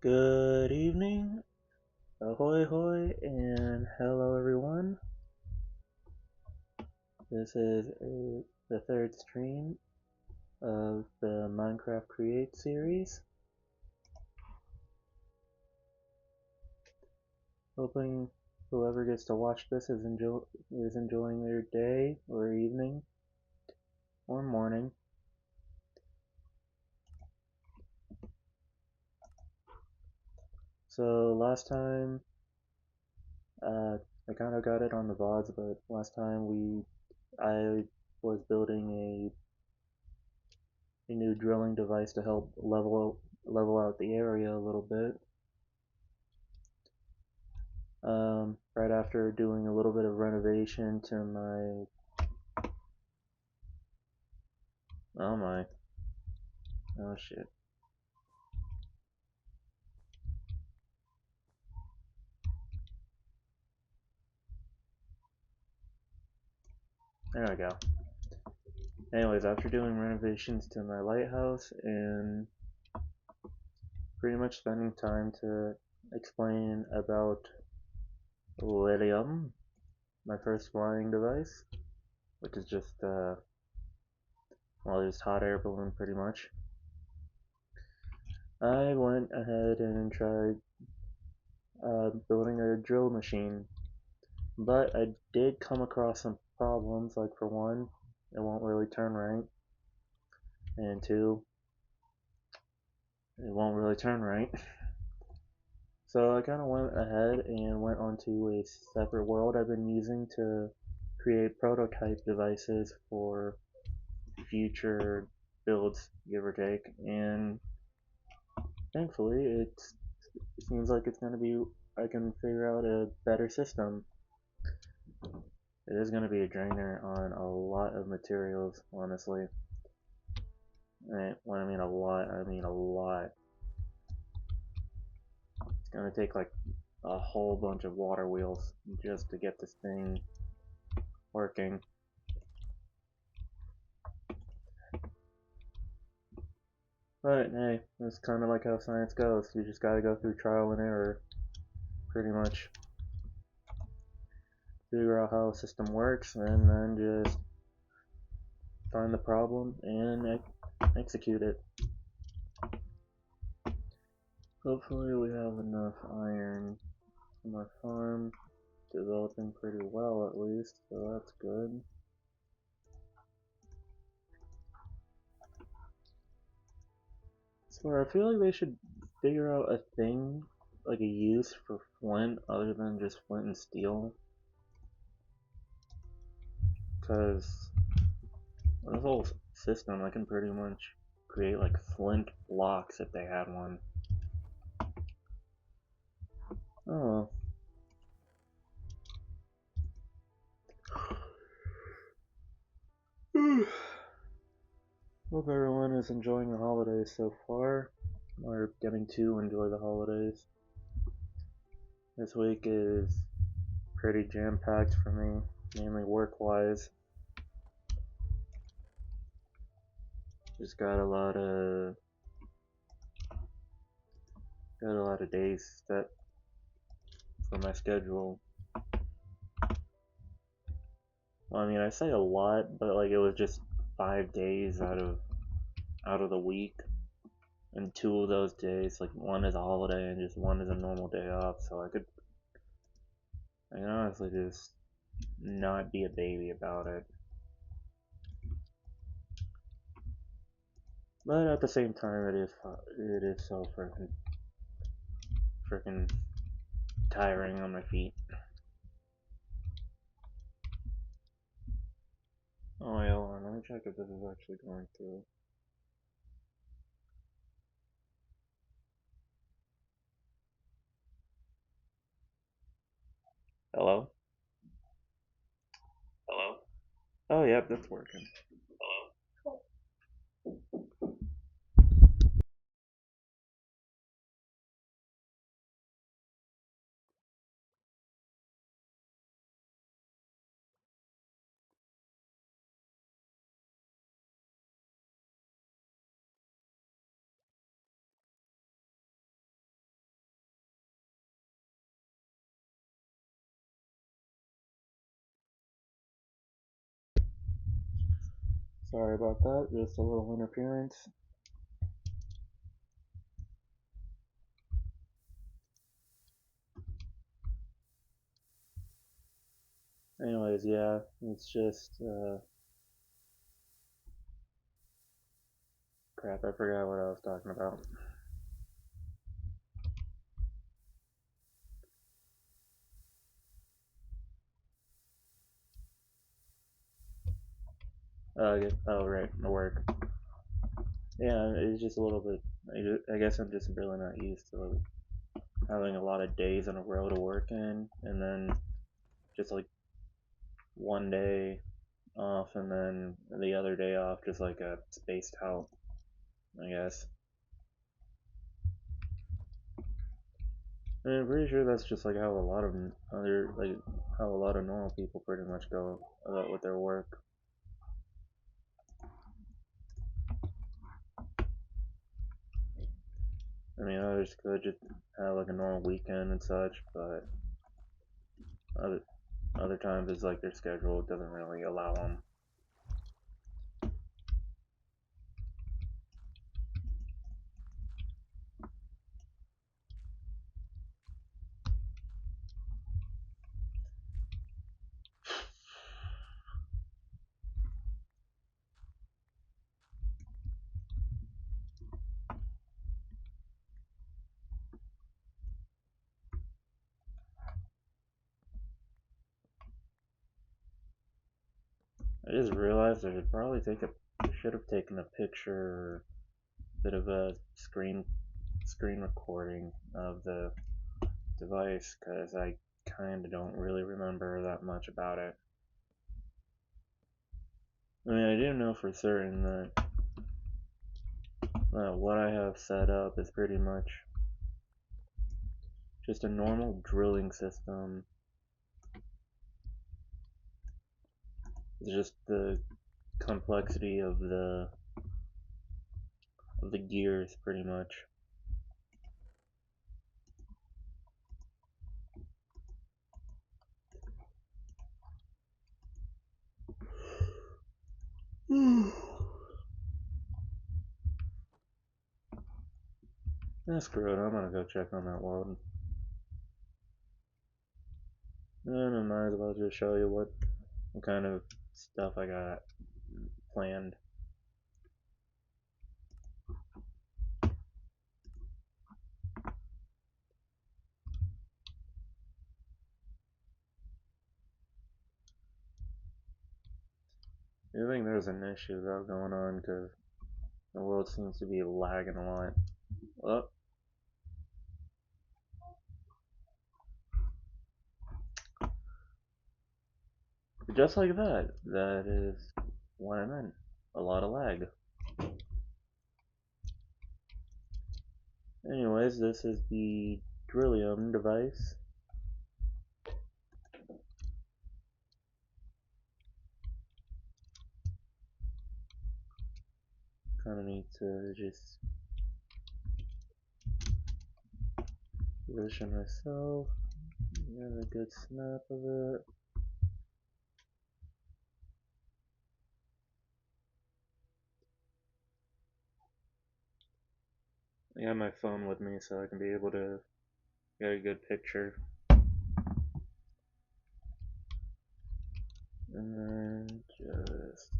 Good evening, ahoy hoy, and hello everyone. This is the third stream of the Minecraft Create series. Hoping whoever gets to watch this is enjoying their day or evening or morning. So last time, I kind of got it on the VODs, but last time I was building a new drilling device to help level out the area a little bit. Right after doing a little bit of renovation to my oh shit. There we go. Anyways, after doing renovations to my lighthouse and pretty much spending time to explain about Lilium, my first flying device, which is just just hot air balloon pretty much. I went ahead and tried building a drill machine, but I did come across some problems. Like for one, it won't really turn right, and two, it won't really turn right. So I kind of went ahead and went onto a separate world I've been using to create prototype devices for future builds, give or take, and thankfully it seems like it's going to be, I can figure out a better system. It is going to be a drainer on a lot of materials, honestly. And when I mean a lot, I mean a lot. It's going to take like a whole bunch of water wheels just to get this thing working. But hey, that's kind of like how science goes. You just gotta go through trial and error, pretty much. Figure out how a system works, and then just find the problem and execute it. Hopefully we have enough iron from our farm, developing pretty well at least, so that's good. So I feel like they should figure out a thing, like a use for flint other than just flint and steel. Because this whole system, I can pretty much create like flint blocks if they had one. Oh well. Hope everyone is enjoying the holidays so far, or getting to enjoy the holidays. This week is pretty jam-packed for me, mainly work-wise. Just got a lot of days set for my schedule. Well, I mean, I say a lot, but like it was just 5 days out of the week, and 2 of those days, like one is a holiday and just one is a normal day off. So I can honestly just not be a baby about it. But at the same time, it is so freaking tiring on my feet. Oh yeah, hold on, let me check if this is actually going through. Hello? Hello? Oh yep, that's working. Sorry about that, just a little interference. Anyways, yeah, it's just, crap, I forgot what I was talking about. Oh, right, the work. Yeah, it's just a little bit, I guess I'm just really not used to having a lot of days in a row to work in, and then just like one day off, and then the other day off, just like a spaced out, I guess. And I'm pretty sure that's just like how a lot of other, like, how a lot of normal people pretty much go about with their work. I mean, others could just have like a normal weekend and such, but other other times it's like their schedule doesn't really allow them. I just realized I should probably should have taken a picture, or a bit of a screen recording of the device, because I kind of don't really remember that much about it. I mean, I do know for certain that what I have set up is pretty much just a normal drilling system. It's just the complexity of the gears, pretty much. Screw it, I'm gonna go check on that world. And I might as well just show you what kind of stuff I got planned. I think there's an issue though going on, because the world seems to be lagging a lot. Oh, just like that. That is what I meant. A lot of lag. Anyways, this is the Drillium device. Kinda need to just position myself. Get a good snap of it. I got my phone with me so I can be able to get a good picture. And then just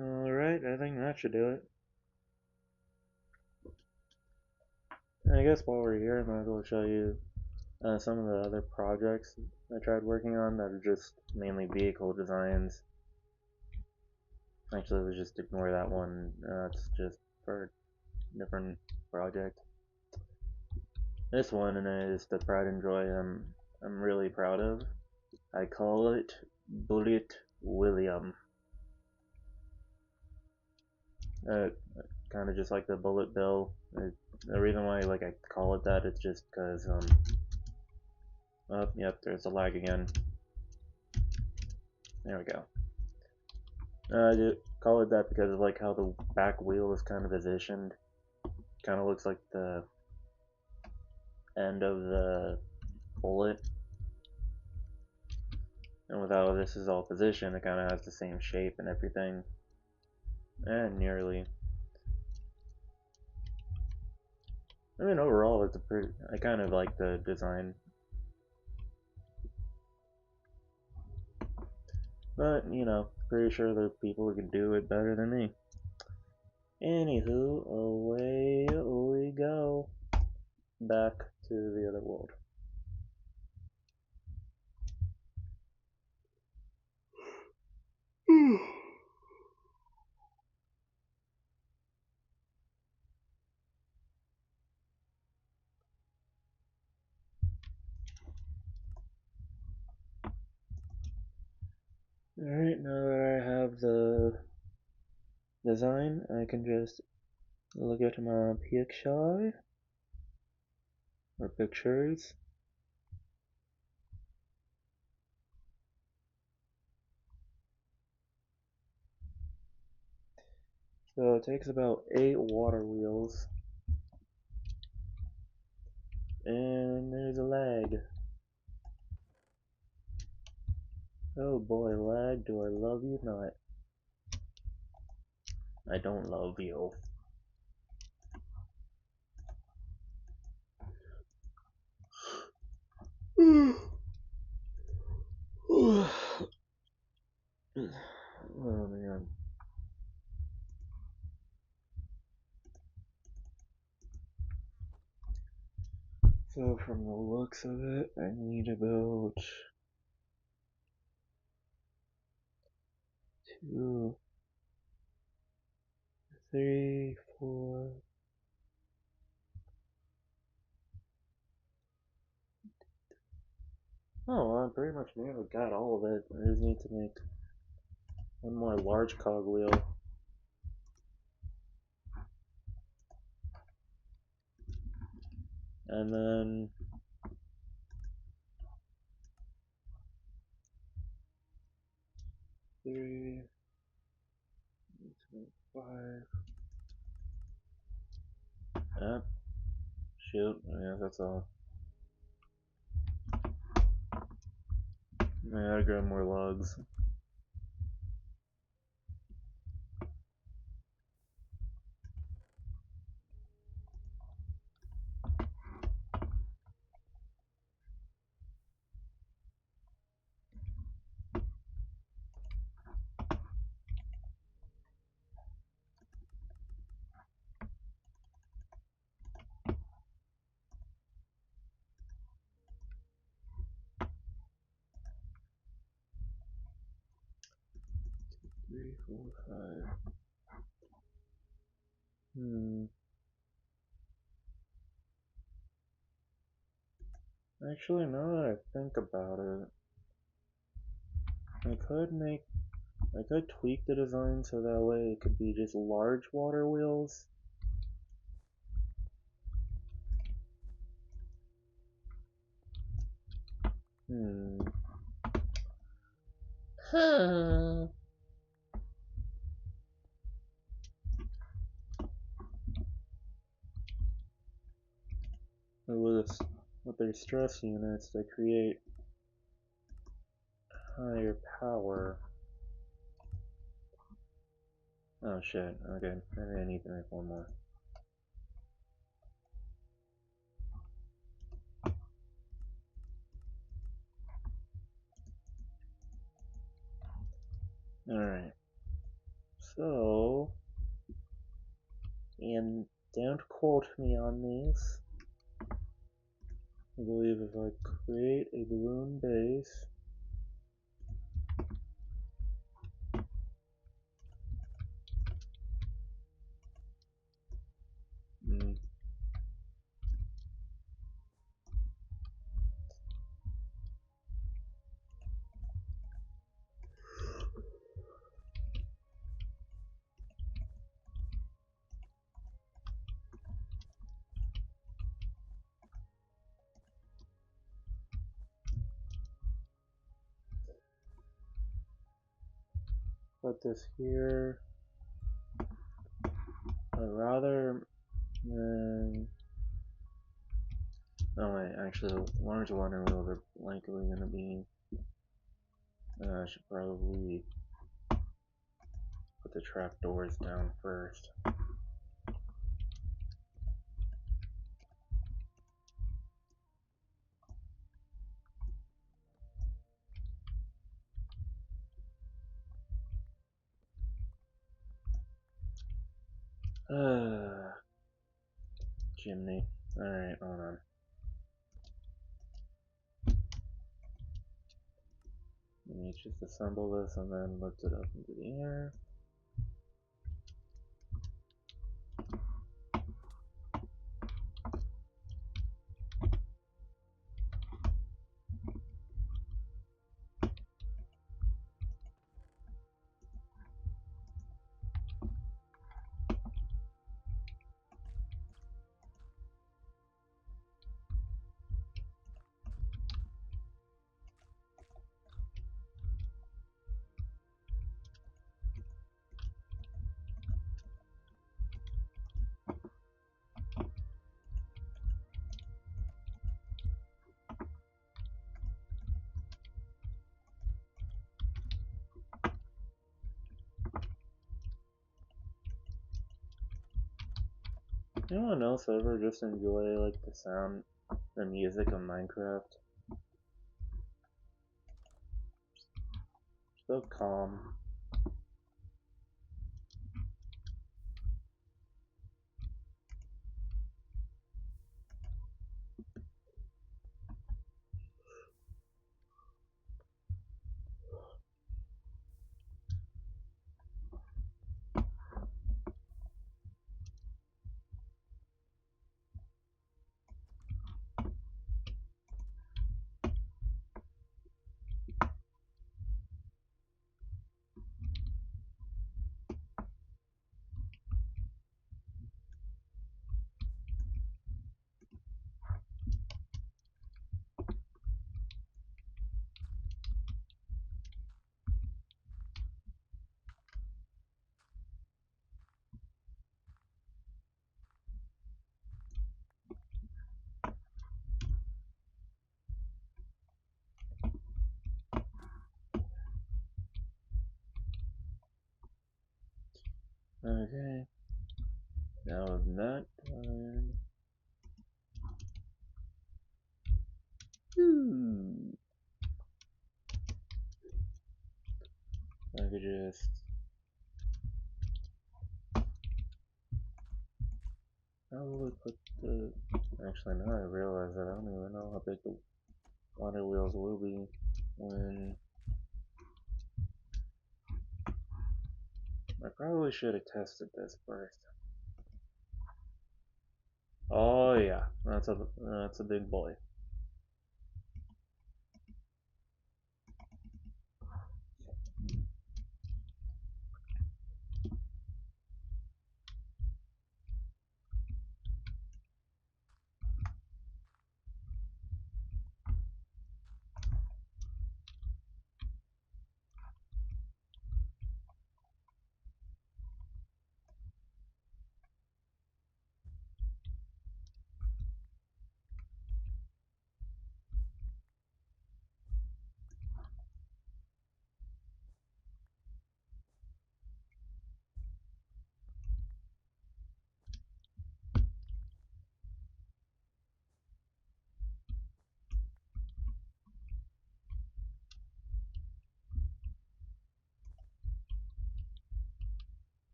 alright, I think that should do it. I guess while we're here, I might as well show you some of the other projects I tried working on that are just mainly vehicle designs. Actually, let's just ignore that one. That's just for a different project. This one is the pride and joy I'm really proud of. I call it Bullet William. Kind of just like the bullet bill. The reason why I call it that is just because Oh, yep, there's a lag again. There we go. I do call it that because of like how the back wheel is kind of positioned. Kind of looks like the end of the bullet. And with how this is all positioned, it kind of has the same shape and everything. And nearly. I mean, overall, it's a pretty. I kind of like the design. But, you know, pretty sure there are people who can do it better than me. Anywho, away we go. Back to the other world. Alright, now that I have the design, I can just look at my picture or pictures. So it takes about 8 water wheels. And there's a lag. Oh boy, lag, do I love you not? I don't love you. Oh man. So from the looks of it, I need about 2, 3, 4. Oh, I pretty much nearly got all of it. I just need to make one more large cogwheel. And then 3, 5. Ah, shoot. Yeah, that's all. I gotta grab more logs. Three, four, five. Actually, now that I think about it, I could tweak the design so that way it could be just large water wheels. Huh. With their stress units, they create higher power. Oh shit, okay, maybe I need to make one more. Alright. So, and don't quote me on these. I believe if I create a balloon base, put this here. I'd rather oh wait, actually the large water wheels are likely gonna be I should probably put the trapdoors down first. Chimney. Alright, hold on. Let me just assemble this and then lift it up into the air. Anyone else ever just enjoy like the sound, the music of Minecraft? So calm. Okay. Now with that done. I could just probably put the. Actually, now I realize that I don't even know how big the water wheels will be when. I probably should have tested this first. Oh yeah, that's a big boy.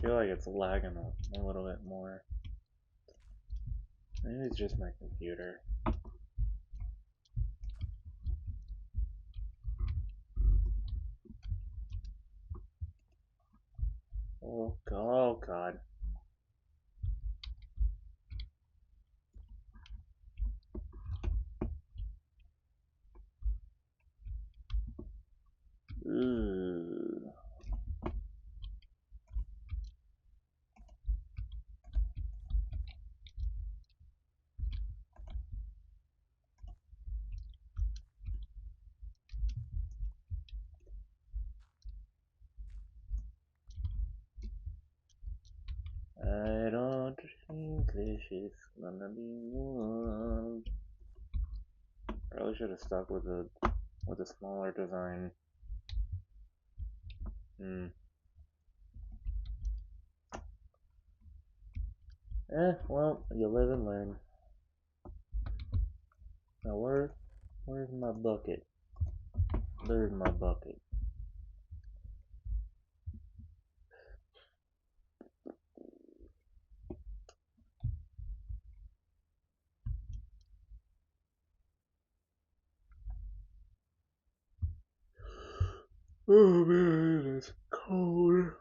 feel like it's lagging a little bit more. Maybe it's just my computer. Oh god. Ooh. I don't think this is gonna be one. Probably should have stuck with a smaller design. Well, you live and learn. Now where's my bucket? There's my bucket. Oh man, it's cold.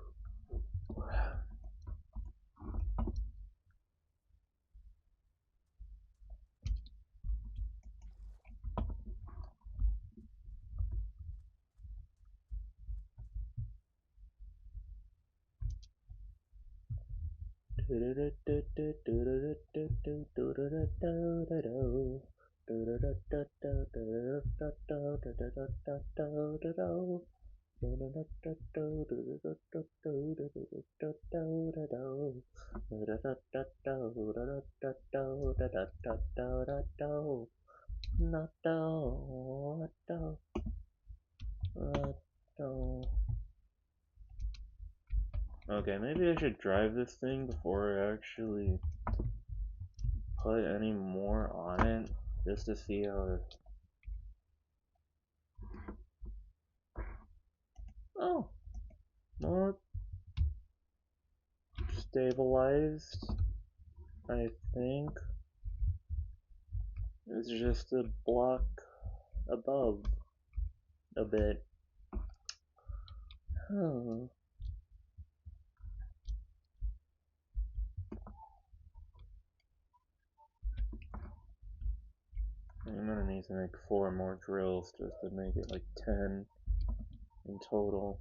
Okay, maybe I should drive this thing before I actually put any more on it, just to see how it... Oh, more stabilized, I think. It's just a block above a bit. Huh. I'm gonna need to make 4 more drills just to make it like 10 in total.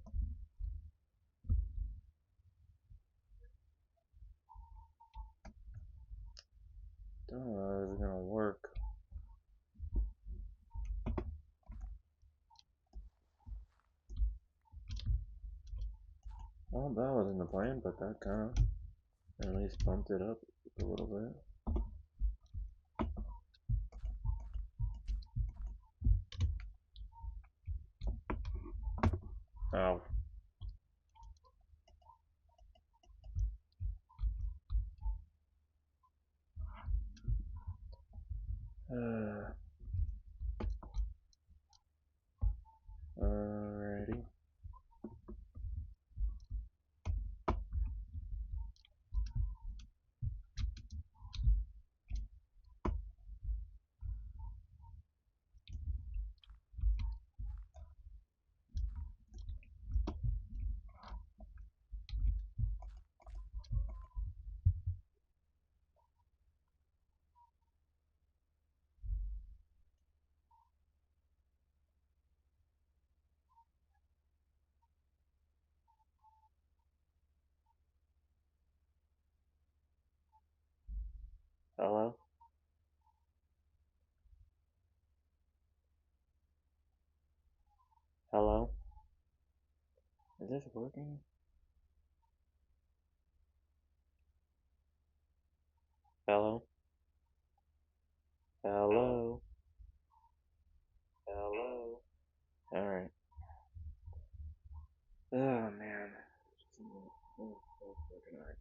Don't know how this is gonna work. Well, that wasn't the plan, but that kinda at least bumped it up a little bit. Ow. Alrighty. Hello? Hello? Is this working? Hello? Hello? Hello? Alright. Oh man. Oh, fucking alright.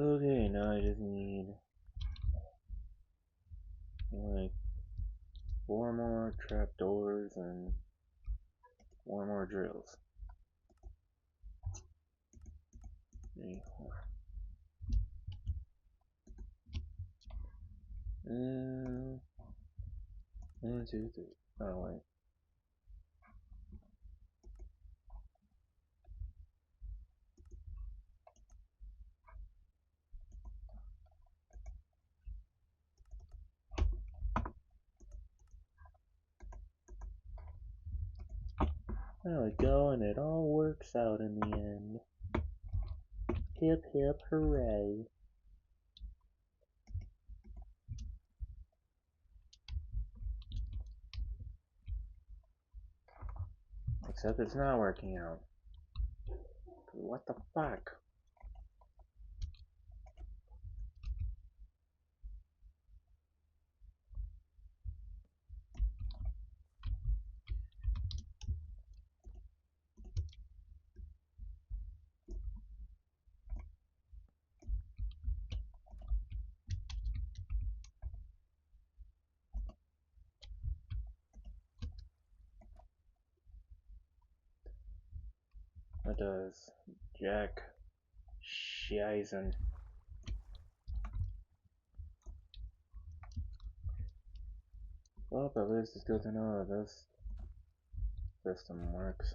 Okay, now I just need like 4 more trapdoors and 4 more drills. 3, 4. 1, 2, 3. Oh wait. There we go, and it all works out in the end. Hip hip hooray. Except it's not working out. What the fuck? That does jack shizen. Well, at least it's good to know that this system works.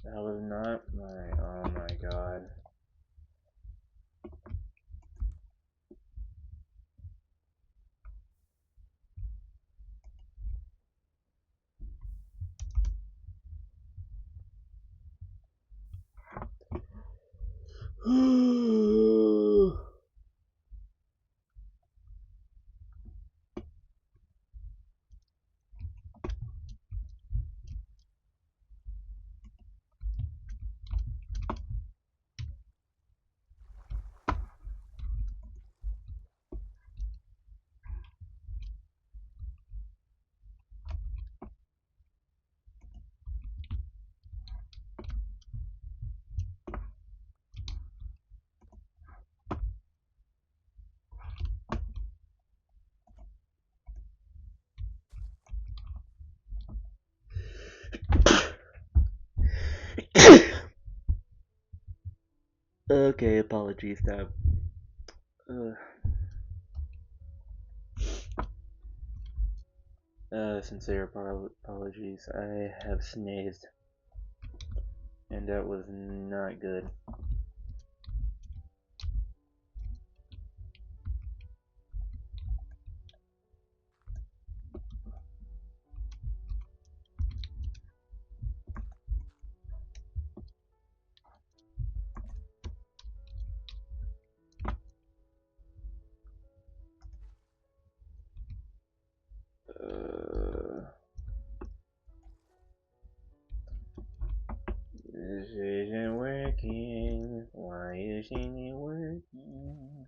That was not my. Oh my god. Okay, apologies, Dab. Sincere apologies. I have sneezed, and that was not good. This isn't working. Why isn't it working?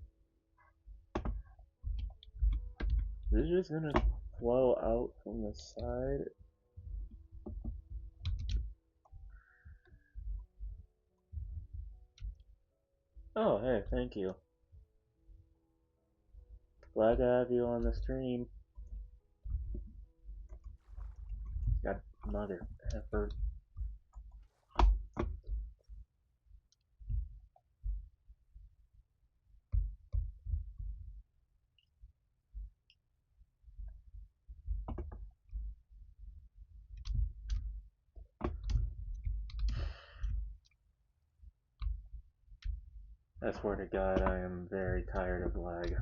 This is just gonna flow out from the side. Oh, hey, thank you. Glad to have you on the stream. God, mother effort. I swear to God, I am very tired of lag.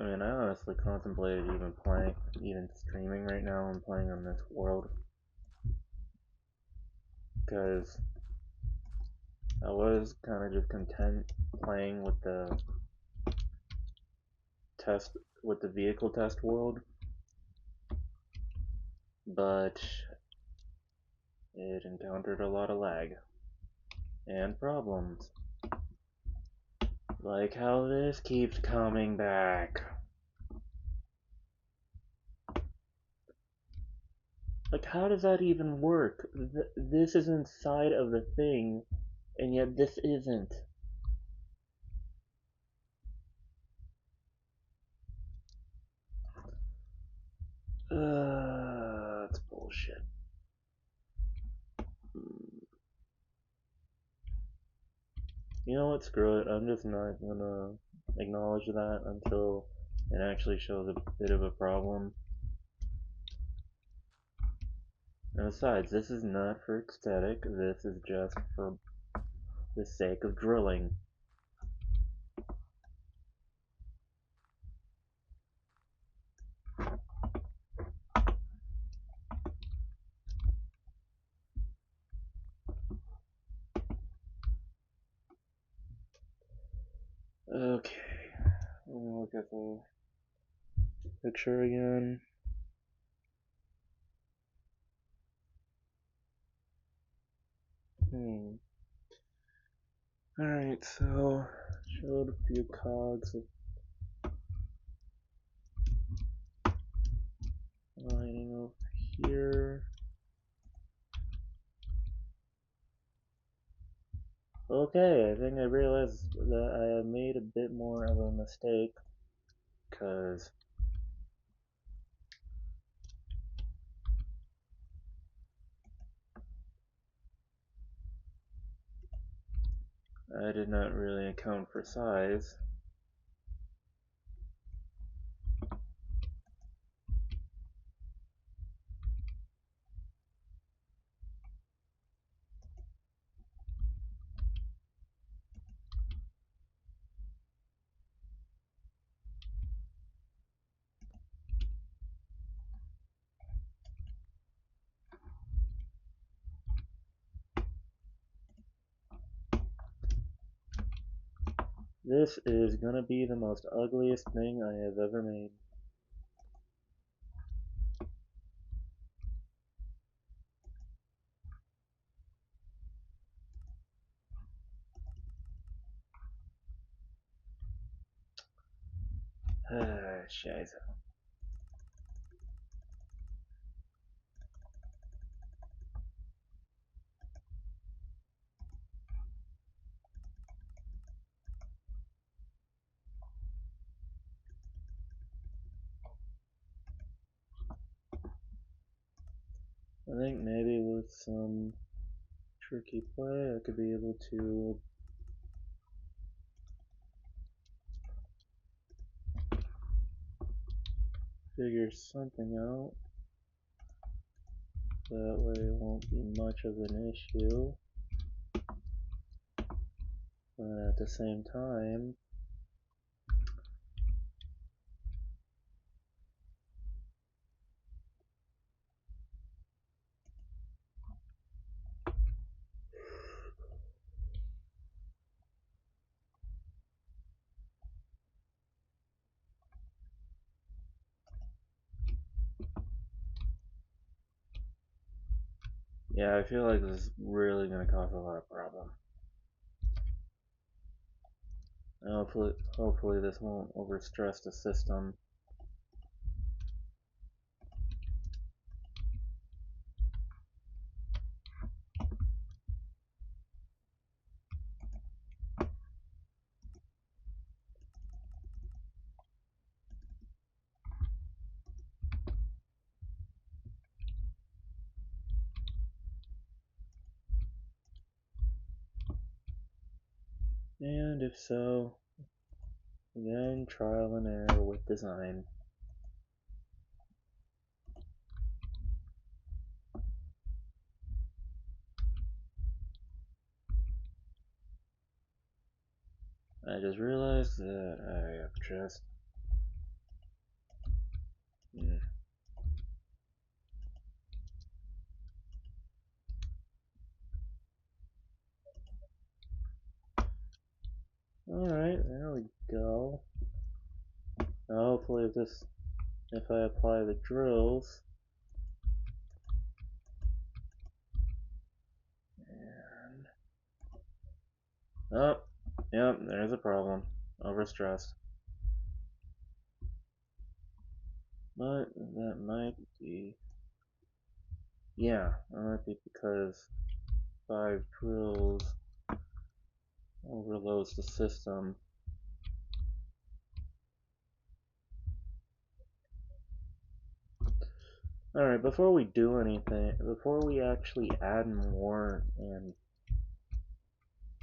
I mean, I honestly contemplated even streaming right now and playing on this world. Because I was kind of just content playing with the vehicle test world, but it encountered a lot of lag and problems. Like how this keeps coming back. Like, how does that even work? This is inside of the thing, and yet this isn't. That's bullshit. You know what? Screw it. I'm just not gonna acknowledge that until it actually shows a bit of a problem. And besides, this is not for aesthetic. This is just for the sake of drilling. Okay. Let me look at the picture again. Alright, so showed a few cogs of lining over here. Okay, I think I realized that I have made a bit more of a mistake, because I did not really account for size. This is gonna be the most ugliest thing I have ever made. Scheiße. I think maybe with some tricky play, I could be able to figure something out. That way it won't be much of an issue. But at the same time, yeah, I feel like this is really gonna cause a lot of problem. And hopefully this won't overstress the system. And if so, again, trial and error with design. I just realized that I have just Alright, there we go. Now hopefully if I apply the drills, and oh, yep, there's a problem. Overstressed. But that might be, yeah, that might be because 5 drills overloads the system. Alright, before we do anything, before we actually add more and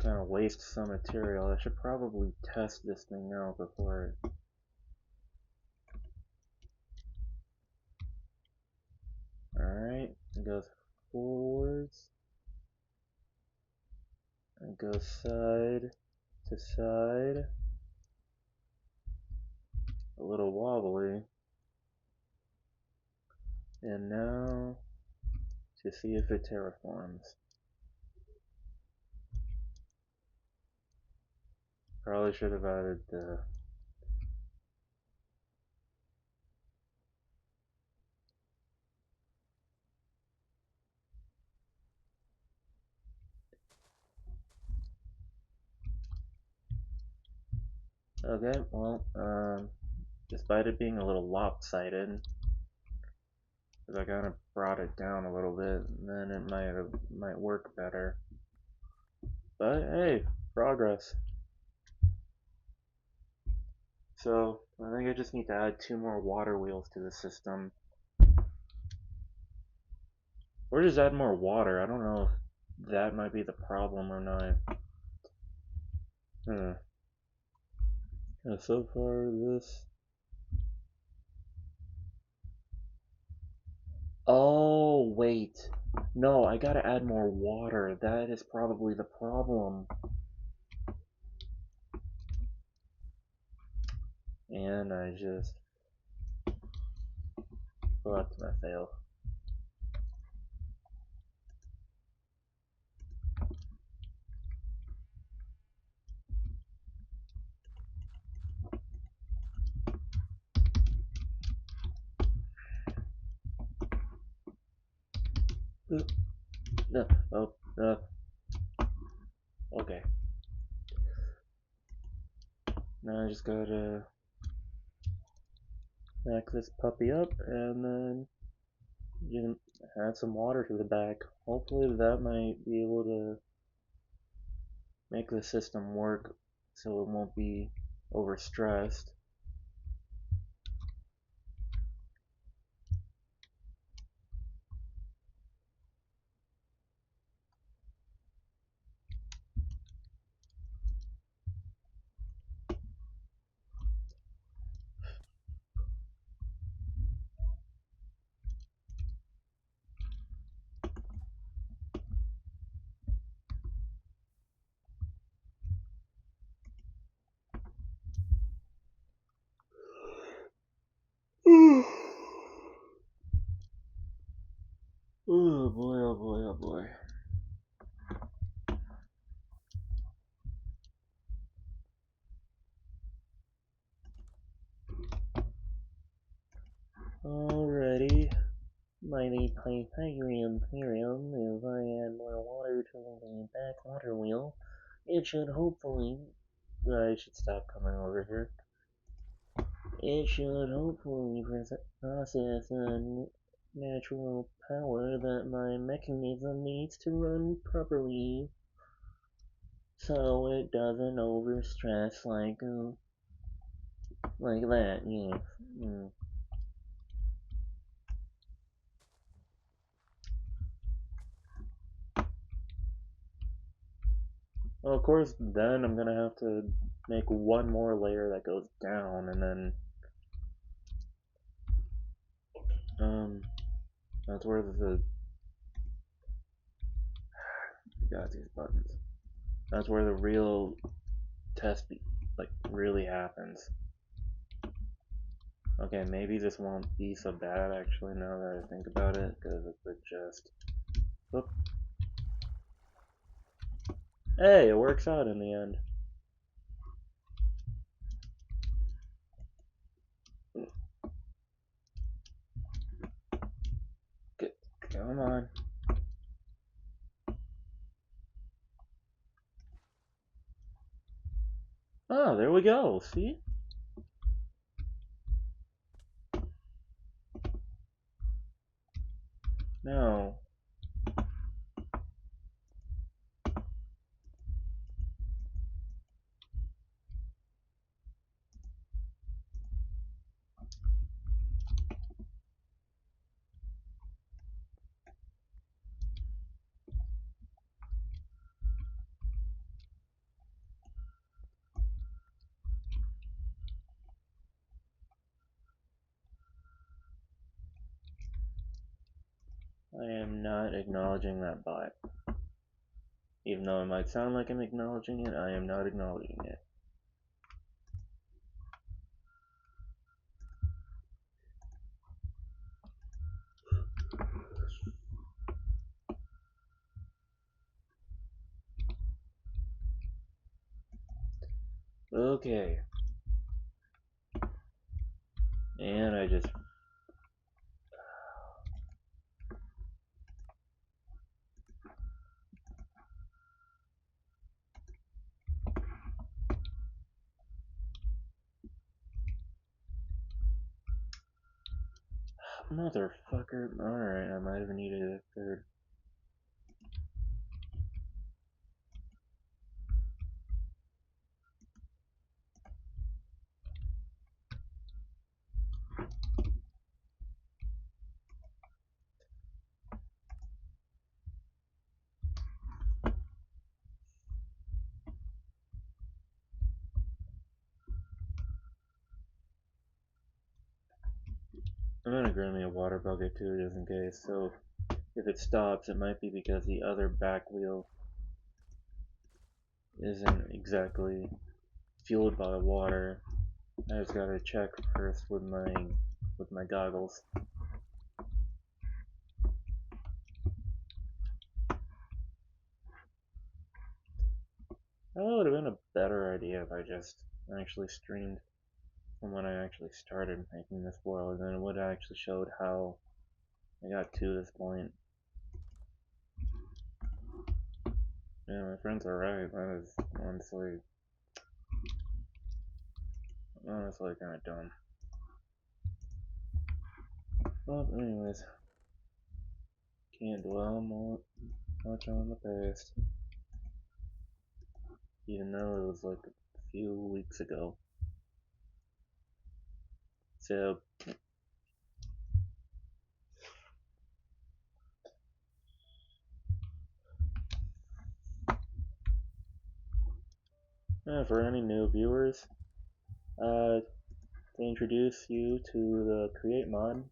kind of waste some material, I should probably test this thing out before it. Alright, it goes forwards, it goes side to side, a little wobbly, and now to see if it terraforms. Probably should have added the okay, well, despite it being a little lopsided, because I kind of brought it down a little bit, then it might work better. But hey, progress. So I think I just need to add 2 more water wheels to the system. Or just add more water. I don't know if that might be the problem or not. Yeah, so far this. Oh, wait. No, I gotta add more water. That is probably the problem. And I just. Well, that's my fail. No, oh, okay. Now I just gotta back this puppy up and then you can add some water to the back. Hopefully that might be able to make the system work so it won't be overstressed. Oh boy, oh boy, oh boy. Alrighty. Mighty Pythagorean theorem, if I add more water to the back water wheel, it should hopefully. I should stop coming over here. It should hopefully process the natural power that my mechanism needs to run properly, so it doesn't overstress like that. Yeah. Well, of course, then I'm gonna have to make one more layer that goes down, and then that's where the got these buttons. That's where the real test really happens. Okay, maybe this won't be so bad actually now that I think about it, because it would just. Whoop. Hey, it works out in the end. Come on. Oh, there we go. See? No. I am not acknowledging that bot. Even though it might sound like I'm acknowledging it, I am not acknowledging it. Okay. And I just... Motherfucker. Alright, I might have needed a third. I'm gonna grab me a water bucket too, just in case. So, if it stops, it might be because the other back wheel isn't exactly fueled by water. I just gotta check first with my goggles. That would have been a better idea if I just actually streamed from when I actually started making this world, and then it would have actually showed how I got to this point. Yeah, my friends are right. That is honestly kind of dumb. But anyways, can't dwell much on the past, even though it was like a few weeks ago. So, for any new viewers, to introduce you to the Create mod,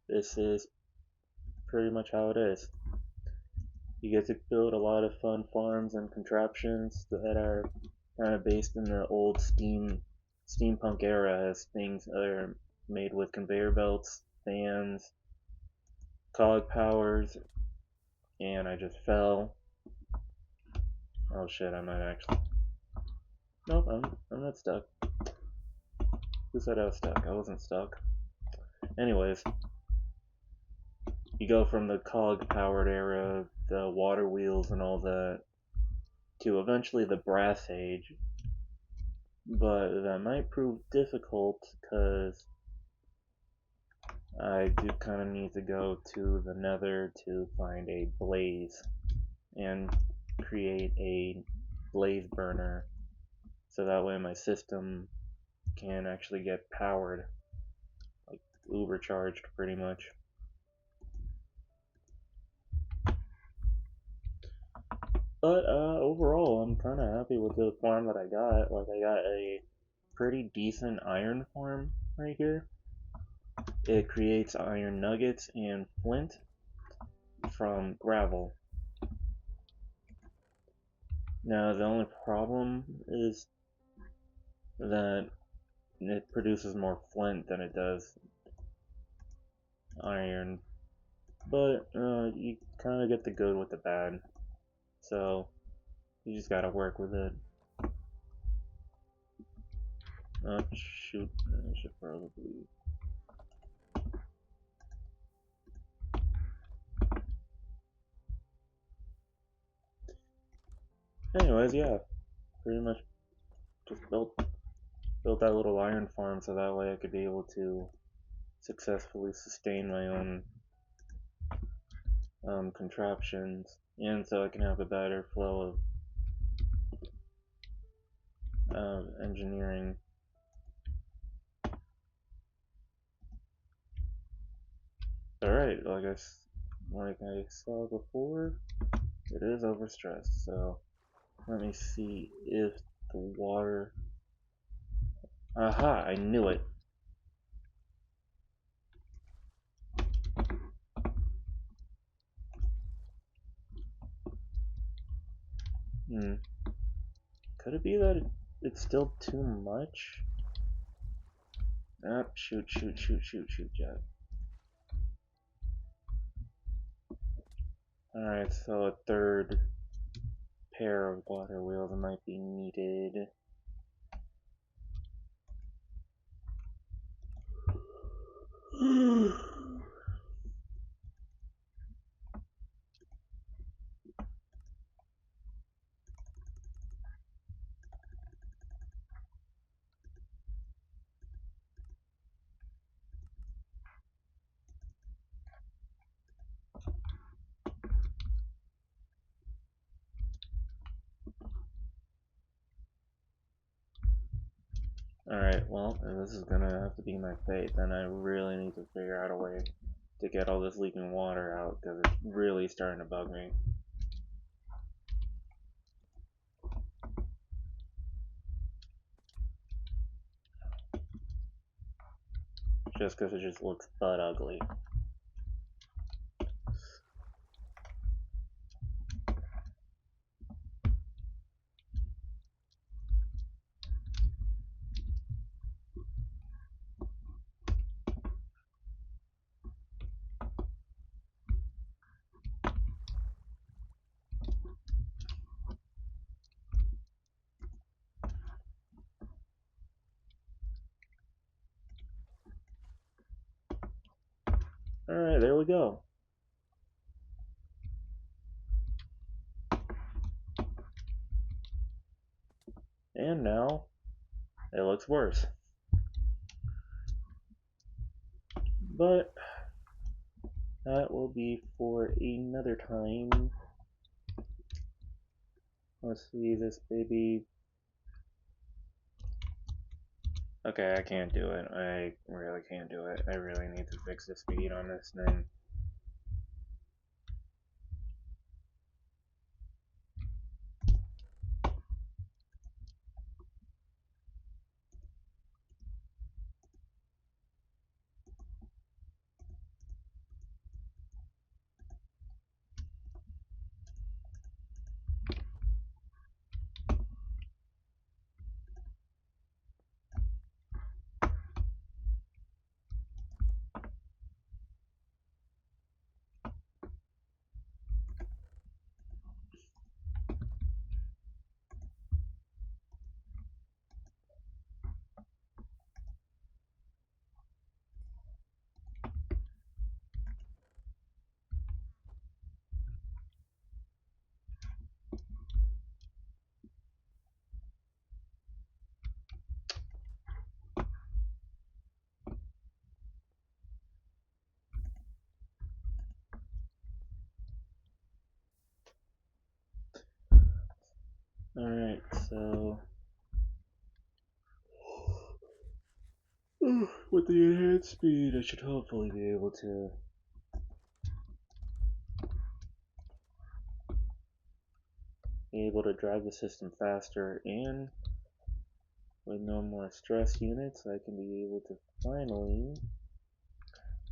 this is pretty much how it is. You get to build a lot of fun farms and contraptions that are kind of based in the old steampunk era, as things are made with conveyor belts, fans, cog powers, and I just fell. Oh shit, I might actually... Nope, I'm not stuck. Who said I was stuck? I wasn't stuck. Anyways, you go from the cog-powered era, the water wheels and all that, to eventually the brass age. But that might prove difficult, because I do kind of need to go to the nether to find a blaze and create a blaze burner, so that way my system can actually get powered, like uber-charged pretty much. But overall, I'm kind of happy with the farm that I got. Like, I got a pretty decent iron farm right here. It creates iron nuggets and flint from gravel. Now, the only problem is that it produces more flint than it does iron. But you kind of get the good with the bad. So, you just gotta work with it. Oh, shoot. I should probably... Anyways, yeah, pretty much just built that little iron farm so that way I could be able to successfully sustain my own contraptions, and so I can have a better flow of engineering. Alright, like I saw before, it is overstressed, so let me see if the water... Aha, I knew it! Could it be that it's still too much? Ah, shoot, Jack. Alright, so a third pair of water wheels might be needed. Alright, well, if this is gonna have to be my fate, then I really need to figure out a way to get all this leaking water out, because it's really starting to bug me. Just because it just looks butt ugly. Alright, there we go. And now, it looks worse. But, that will be for another time. Let's see, this baby... Okay, I can't do it. I really can't do it. I really need to fix the speed on this thing. Alright, so... with the enhanced speed, I should hopefully be able to drive the system faster, and with no more stress units, I can be able to finally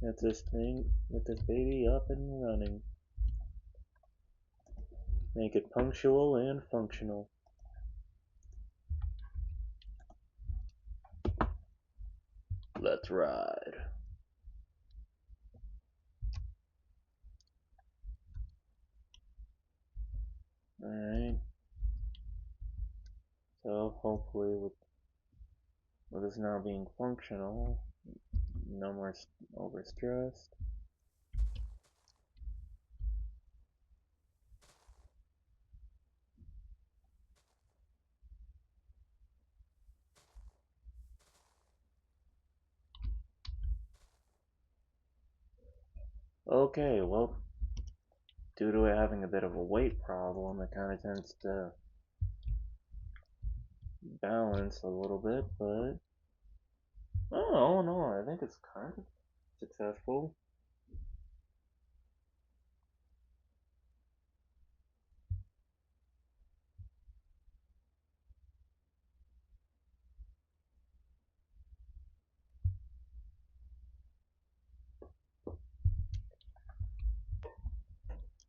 get this baby up and running. Make it punctual and functional. Let's ride. Alright. So hopefully with this now being functional, no more overstressed. Okay, well, due to it having a bit of a weight problem, it kind of tends to balance a little bit, but oh no, I think it's kind of successful.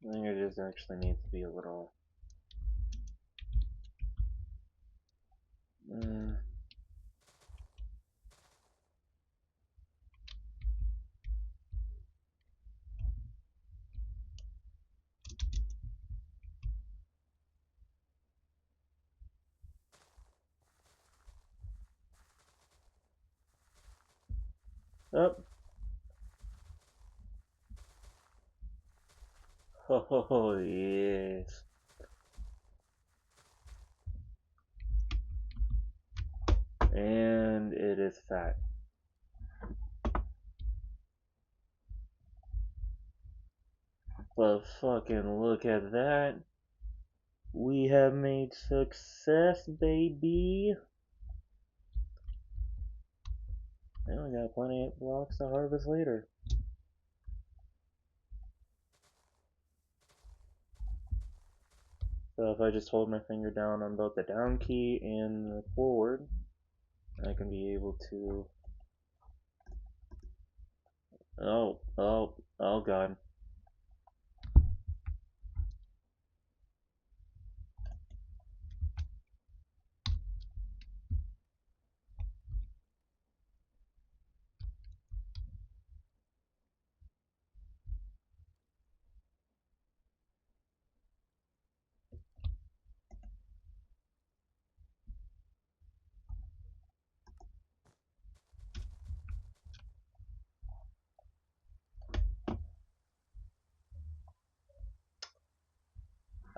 I think it just actually needs to be a little. Mm, up. Oh, yes. And it is fat. But fucking look at that. We have made success, baby. And we got plenty of blocks to harvest later. So if I just hold my finger down on both the down key and the forward, I can be able to. Oh god.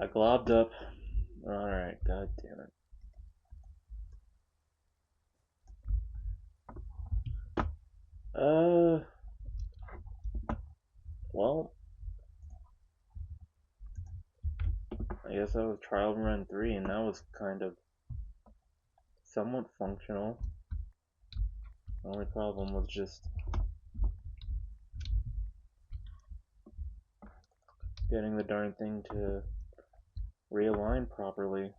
I globbed up. Alright, god damn it. Well, I guess that was trial run 3, and that was kind of somewhat functional. The only problem was just getting the darn thing to realign properly.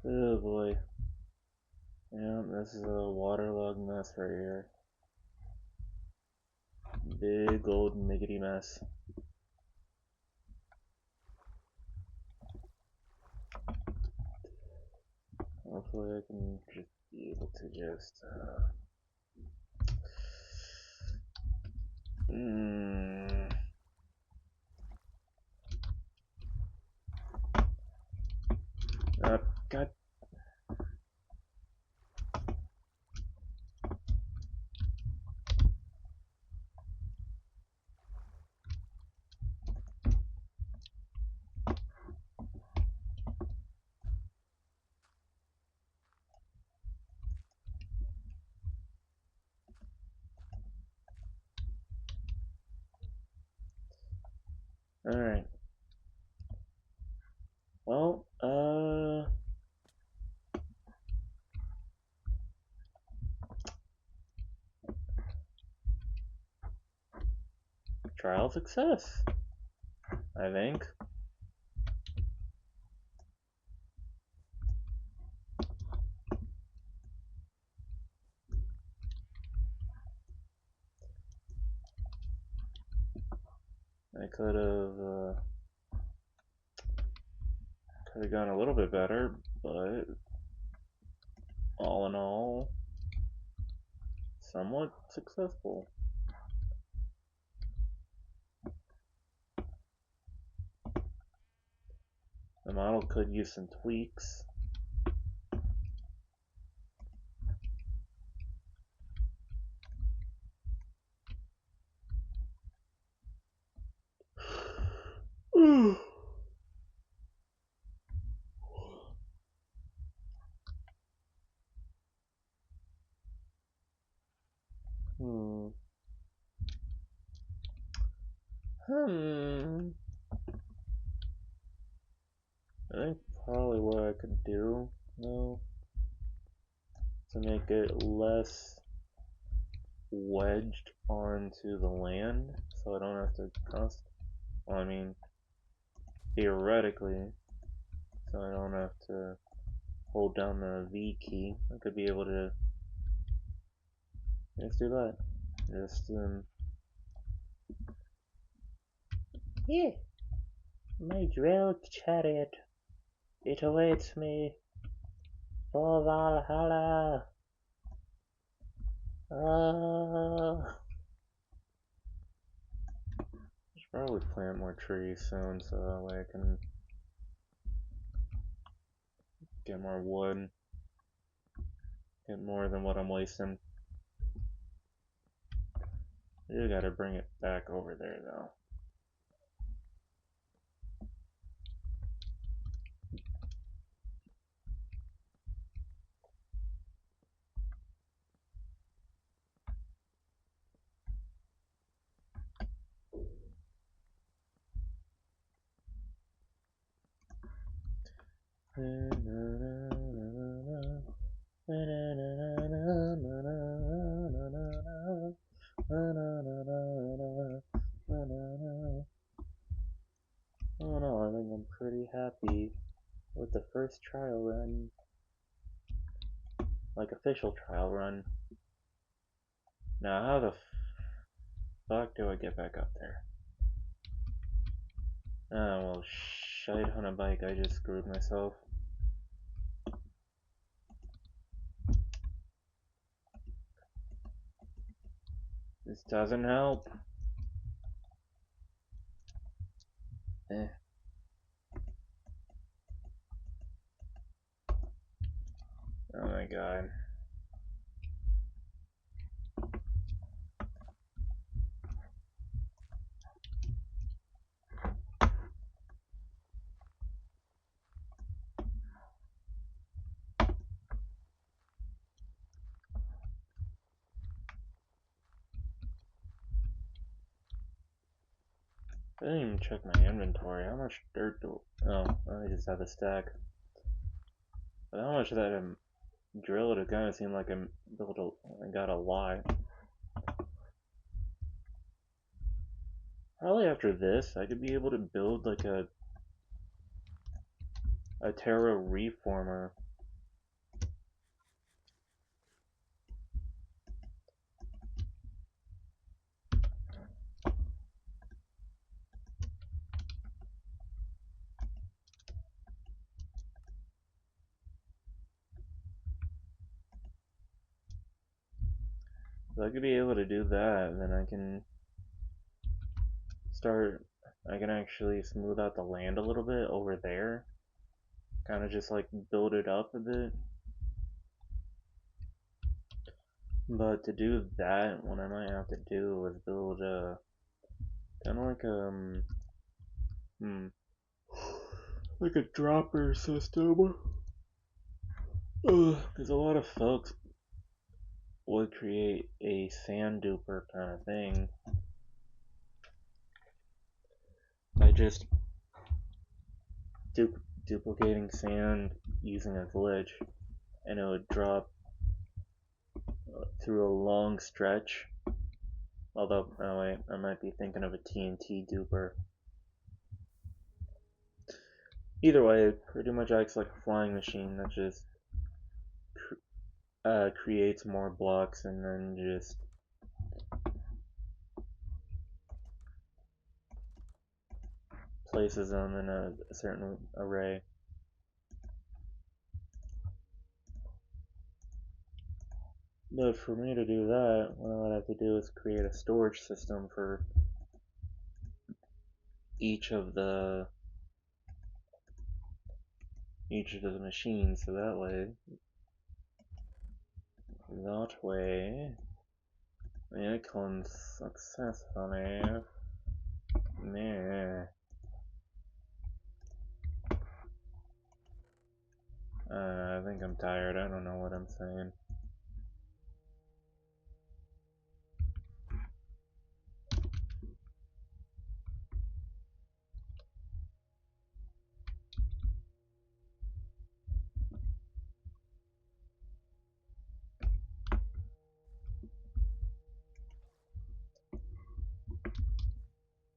Oh boy. Yeah, this is a waterlogged mess right here. Big old miggity mess. Hopefully I can just be able to just God. Alright. Well, trial success, I think. I could have gone a little bit better, but all in all, somewhat successful. The model could use some tweaks. I think probably what I could do, though, to make it less wedged onto the land, so I don't have to cost. Well, I mean, theoretically, so I don't have to hold down the V key. I could be able to just do that. Just yeah, my drill chariot. It awaits me for Valhalla. Should probably plant more trees soon, so that way I can get more wood. Get more than what I'm wasting. You gotta bring it back over there, though. Oh no, I think I'm pretty happy with the first trial run. Like, official trial run. Now, how the fuck do I get back up there? Oh, well, shite on a bike, I just screwed myself. This doesn't help. Eh. Oh my god. I didn't even check my inventory. How much dirt do... Oh, I just have a stack. But how much of that I drilled, it kind of seemed like I got a lot. Probably after this, I could be able to build like a Terra reformer. So I could be able to do that, and then I can I can actually smooth out the land a little bit over there. Kind of just like build it up a bit. But to do that, what I might have to do is build a kind of like like a dropper system. Because a lot of folks would create a sand duper kind of thing by just duplicating sand using a glitch, and it would drop through a long stretch. Although, oh wait, I might be thinking of a TNT duper. Either way, it pretty much acts like a flying machine that just creates more blocks and then just places them in a certain array. But for me to do that, what I would have to do is create a storage system for each of the machines, so that way it can successfully. Meh. I think I'm tired. I don't know what I'm saying.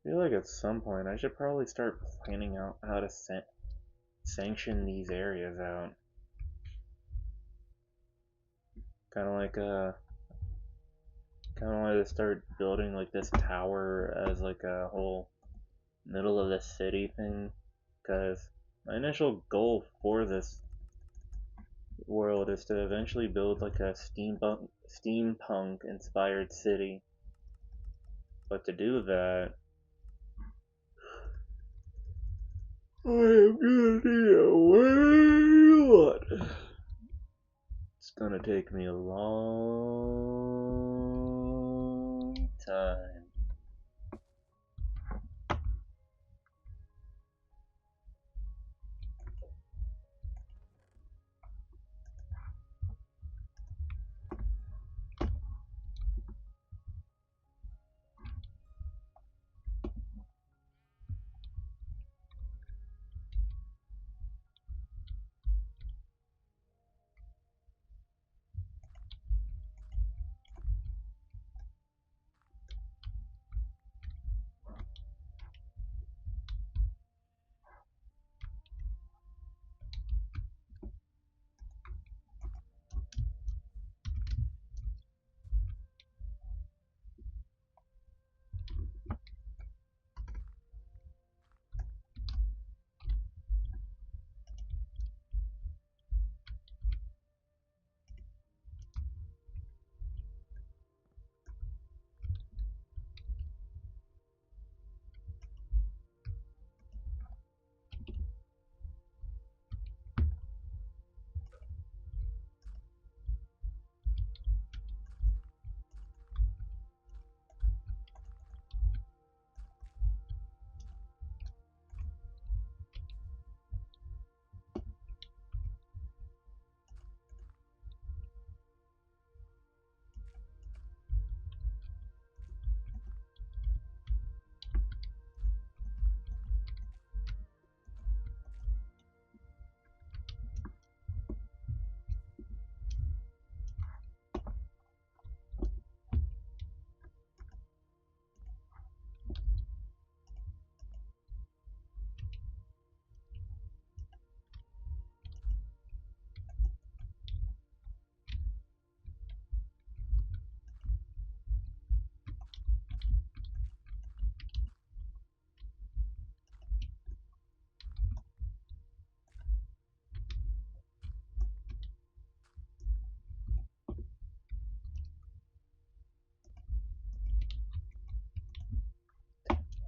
feel like at some point I should probably start planning out how to sanction these areas out. Kind of like kind of want to start building like this tower as like a whole middle of the city thing, because my initial goal for this world is to eventually build like a steampunk inspired city. But to do that, I am gonna need a lot. It's gonna take me a long time.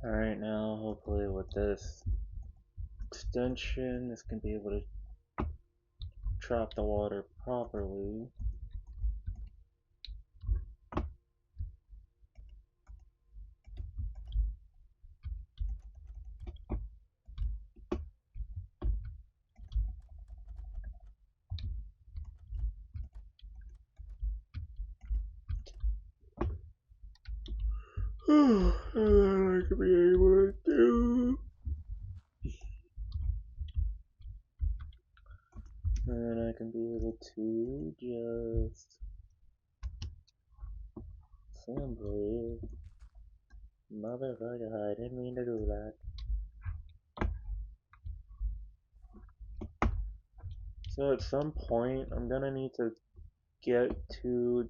Alright, now hopefully with this extension, this can be able to trap the water properly. And then I could be able to do. And then I can be able to just simply. Motherfucker, I didn't mean to do that. So at some point, I'm gonna need to get to.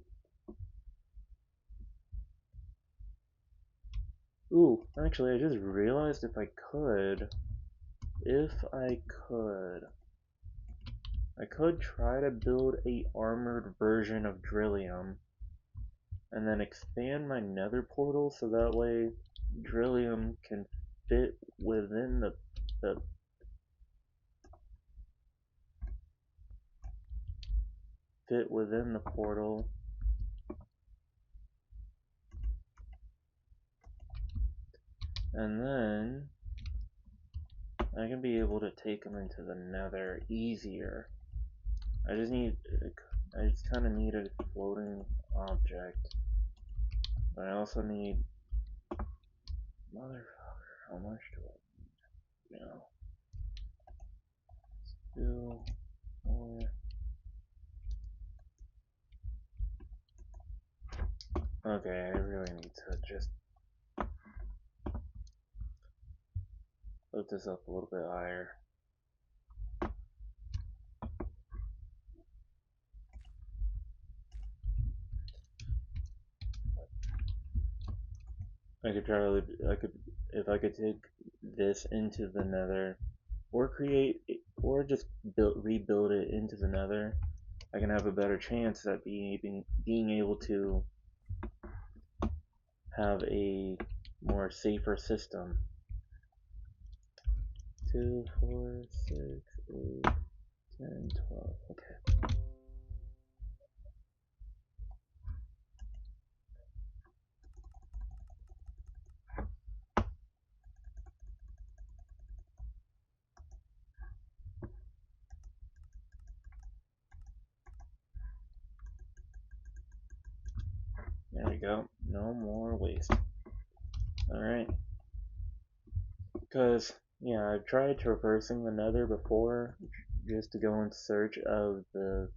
Ooh, actually, I just realized if I could. I could try to build a armored version of Drillium and then expand my nether portal so that way Drillium can fit within the portal. And then I can be able to take them into the nether easier. I just kind of need a floating object. But I also need, motherfucker, how much do I need? Still more. Okay, I really need to just lift this up a little bit higher. If I could take this into the nether, or just rebuild it into the nether, I can have a better chance at being able to have a more safer system. 2, 4, 6, 8, 10, 12. Okay. There we go. No more waste. Alright. Because, yeah, I've tried traversing the nether before just to go in search of the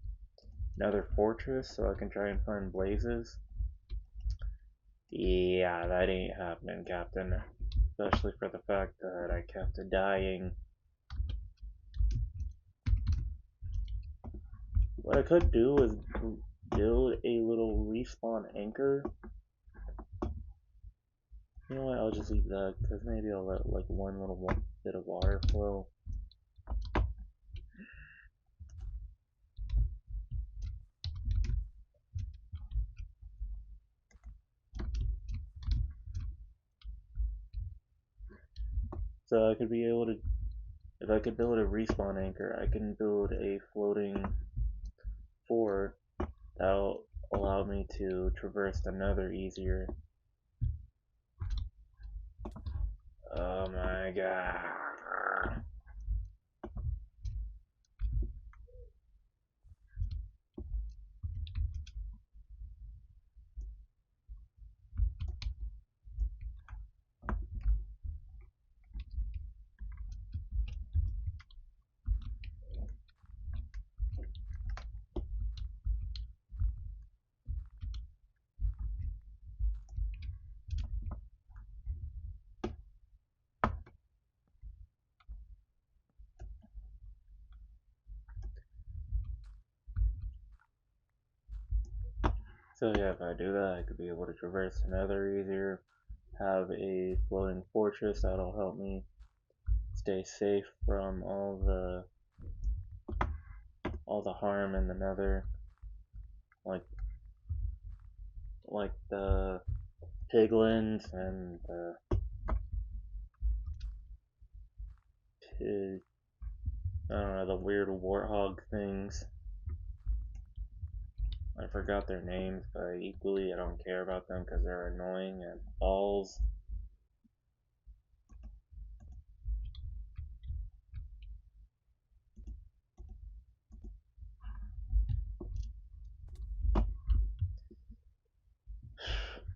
nether fortress so I can try and find blazes. Yeah, that ain't happening, Captain. Especially for the fact that I kept dying. What I could do is build a little respawn anchor. You know what, I'll just leave that, because maybe I'll let like one little bit of water flow. So I could be able to, if I could build a respawn anchor, I can build a floating fort that'll allow me to traverse the nether easier. Oh my god. So yeah, if I do that, I could be able to traverse the nether easier, have a floating fortress that'll help me stay safe from all the harm in the nether, like the piglins and the I don't know, the weird warthog things. I forgot their names, but equally I don't care about them because they're annoying and balls.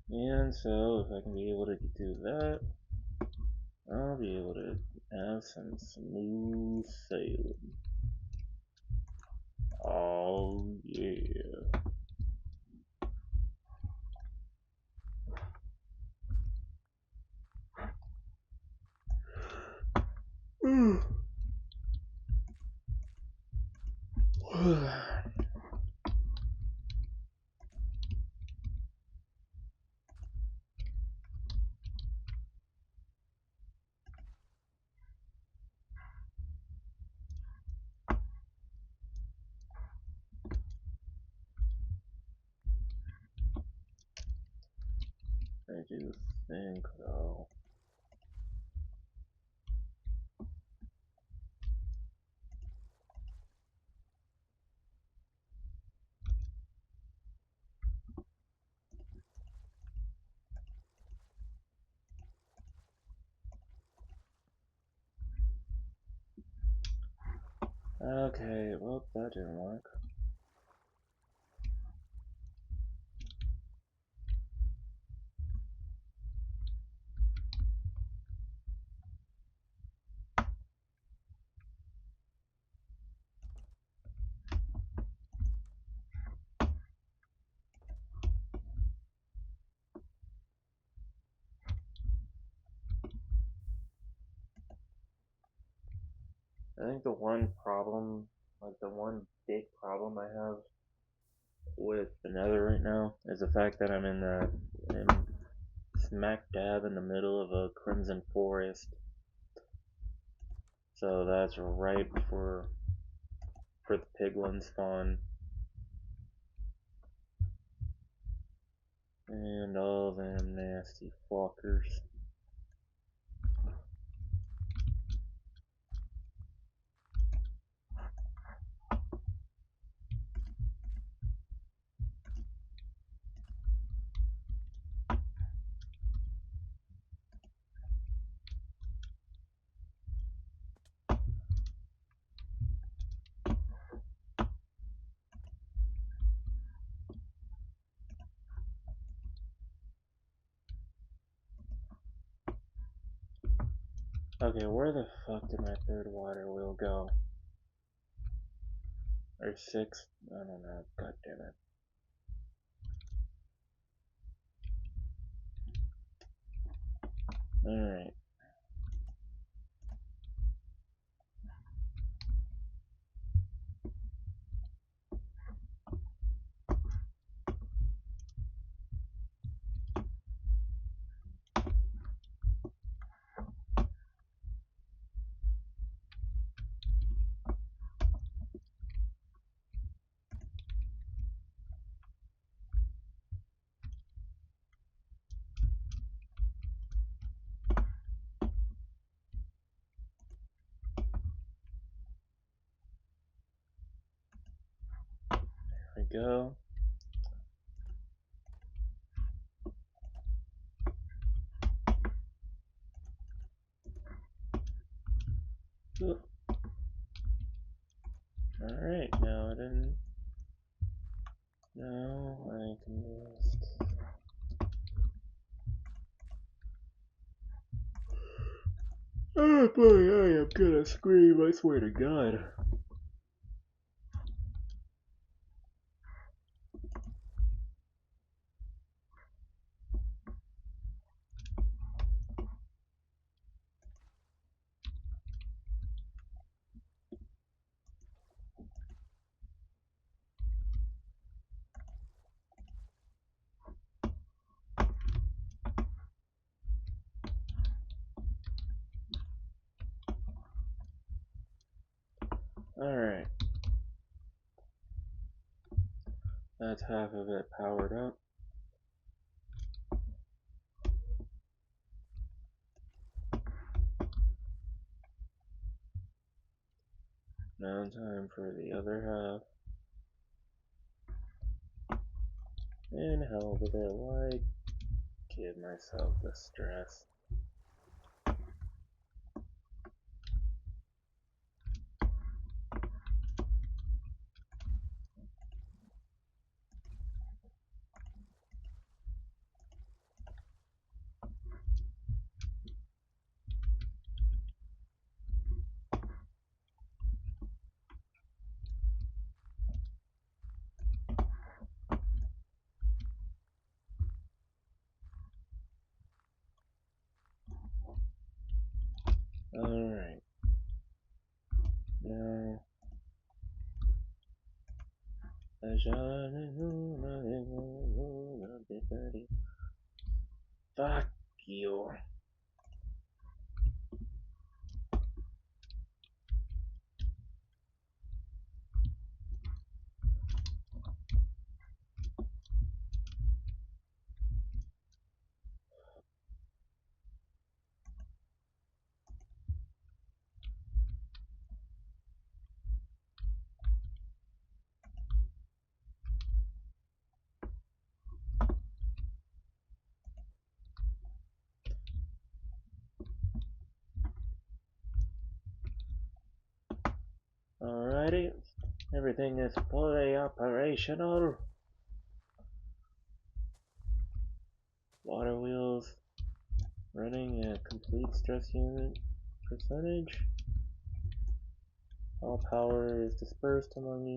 And so, if I can be able to do that, I'll be able to have some smooth sailing. Oh yeah. I do think though. Okay, well that didn't work. I think the one problem, like the one big problem I have with the Nether right now is the fact that I'm smack dab in the middle of a crimson forest. So that's right for the piglin spawn. And all them nasty fuckers. Okay, where the fuck did my third water wheel go? Or six? I don't know. God damn it. Alright. There we go. Alright, now I didn't. Now I can just. Oh boy, I am gonna scream, I swear to God. Alright. That's half of it powered up. Now time for the other half. And hell with it, why give myself the stress? Alright. Now. Fuck you. Alrighty, everything is fully operational. Water wheels running at complete stress unit percentage. All power is dispersed among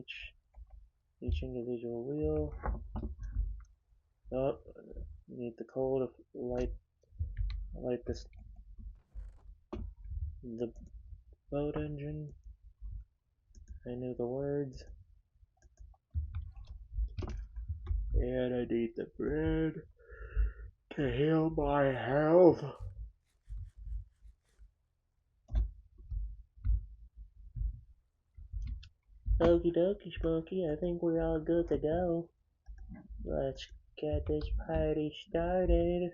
each individual wheel. Oh, need the coal to light this the boat engine. I knew the words. And I need the bread to heal my health. Okie dokie, Smokey. I think we're all good to go. Let's get this party started.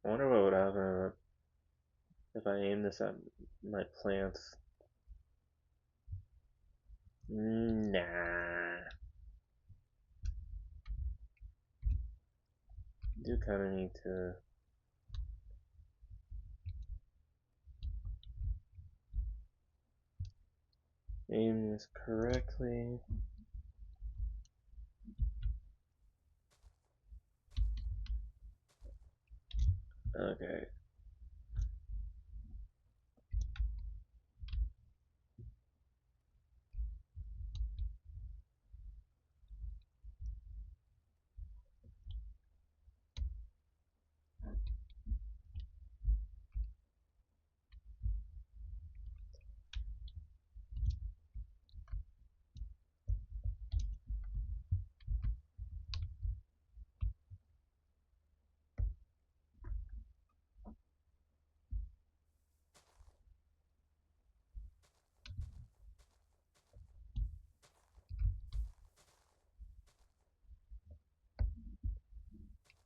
I wonder what would happen if I aim this at my plants. Nah. Do kind of need to aim this correctly. Okay.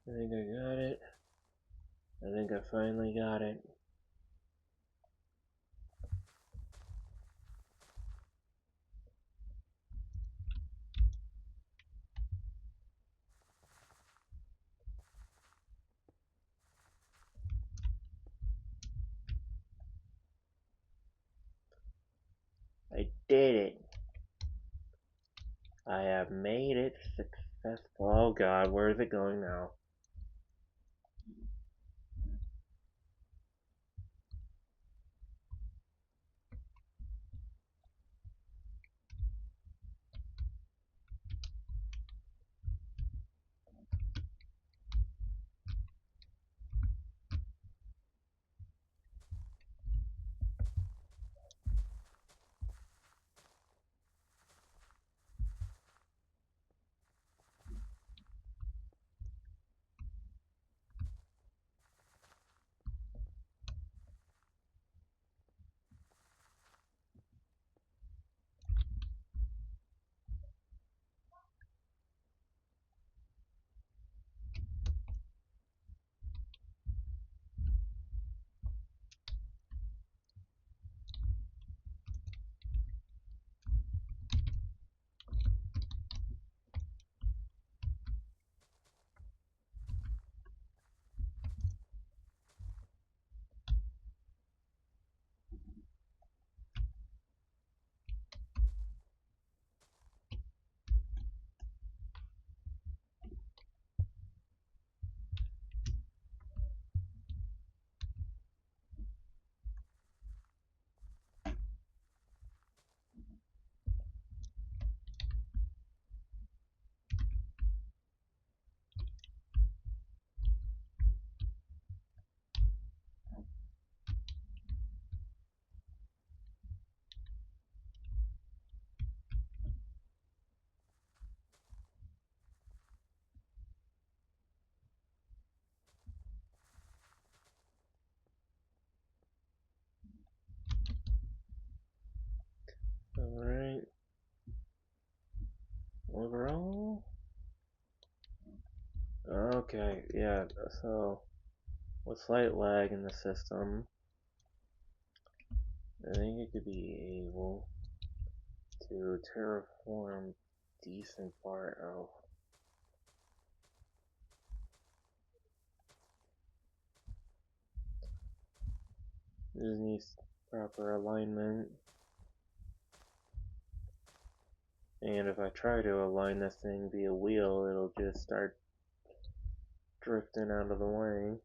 I think I got it. I think I finally got it. I did it. I have made it successful. Oh god, where is it going now? Alright. Overall? Okay, yeah, so with slight lag in the system, I think it could be able to terraform decent part of this needs proper alignment. And if I try to align this thing via wheel, it'll just start drifting out of the way.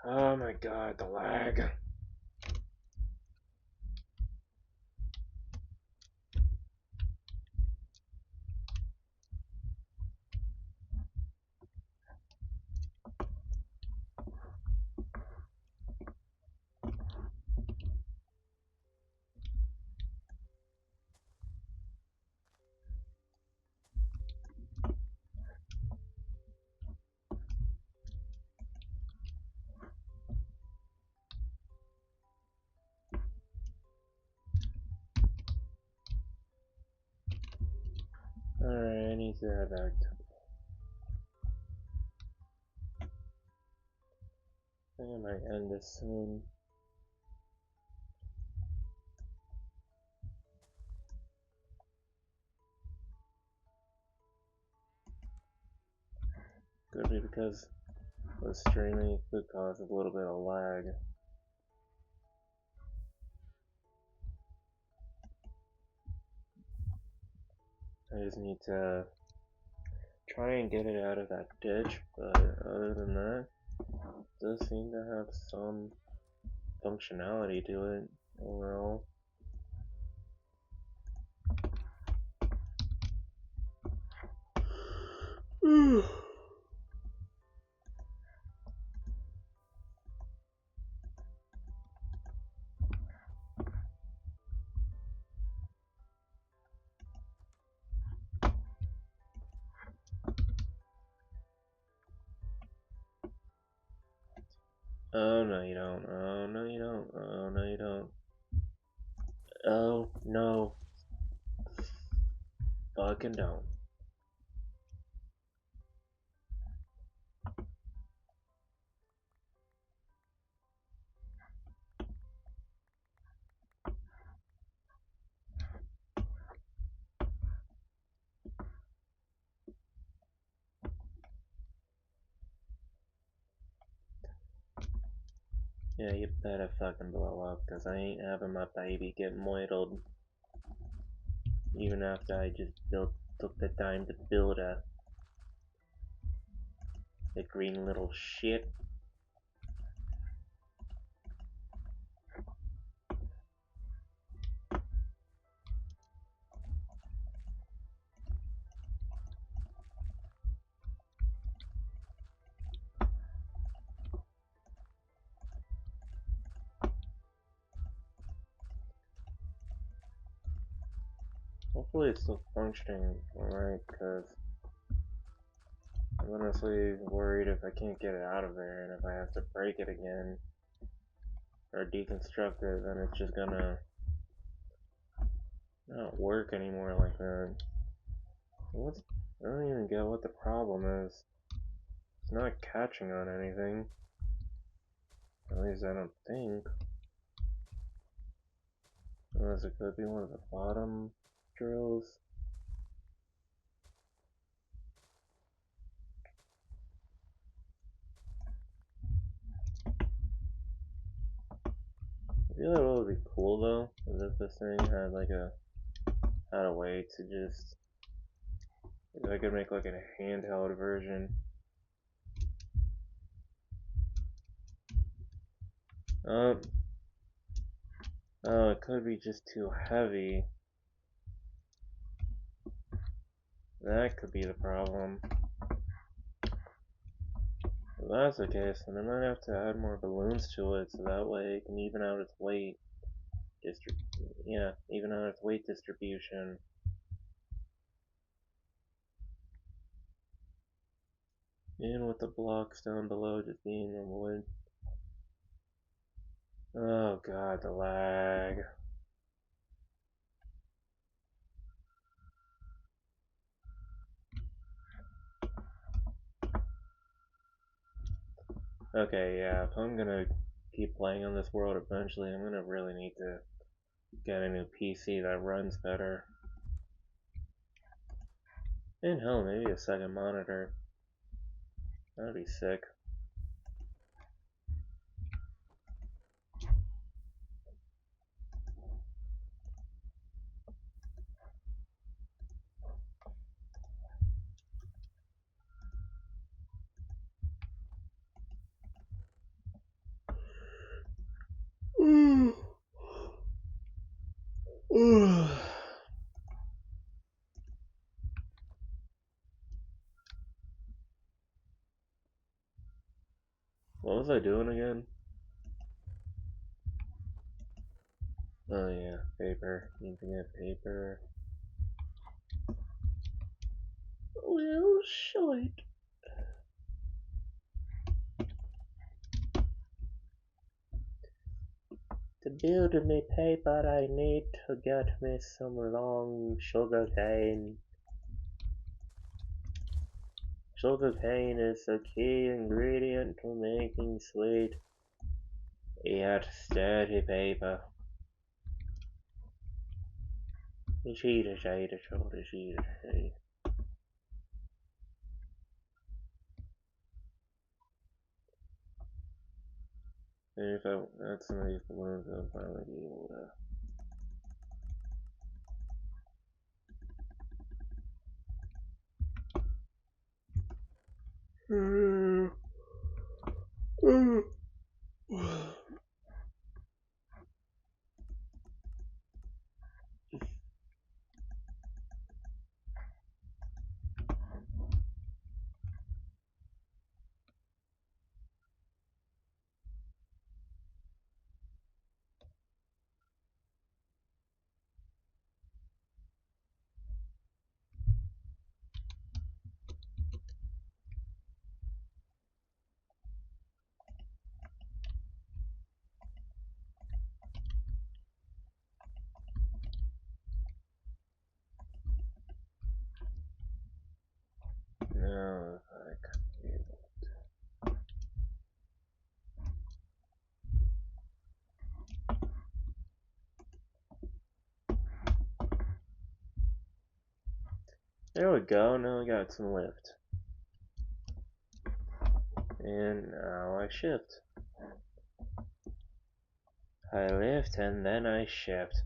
Oh my god, the lag. Alright, I need to head back to... I think I might end this soon. Could be because the streaming could cause a little bit of lag. I just need to try and get it out of that ditch, but other than that, it does seem to have some functionality to it overall. Oh no you don't, oh no you don't, oh no you don't. Oh no. Fucking don't. Yeah, you better fucking blow up, cause I ain't having my baby get moidled. Even after I just took the time to build a green little shit. Hopefully it's still functioning alright, cause I'm honestly worried if I can't get it out of there and if I have to break it again or deconstruct it, then it's just gonna not work anymore like that. I don't even get what the problem is. It's not catching on anything. At least I don't think. Unless it could be one of the bottom drills. I feel like what would be cool though is if this thing had like had a way to just, if I could make like a handheld version. Oh, it could be just too heavy. That could be the problem. If that's the case, then I might have to add more balloons to it so that way it can even out its weight. Even out its weight distribution. And with the blocks down below just being the wood. Oh god, the lag. Okay, yeah, if I'm gonna keep playing on this world eventually, I'm gonna really need to get a new PC that runs better. And hell, maybe a second monitor. That'd be sick. What was I doing again? Oh yeah, paper. Need to get paper. Well, shite. To build me paper, I need to get me some long sugar cane. Sugar cane is a key ingredient to making sweet yet sturdy paper. Cheater, cheater, cheater, cheater, cheater. And if that's nice, one I'll finally be able to. Now, if I could be able There we go, now I got some lift. And now I shift. I lift and then I shift.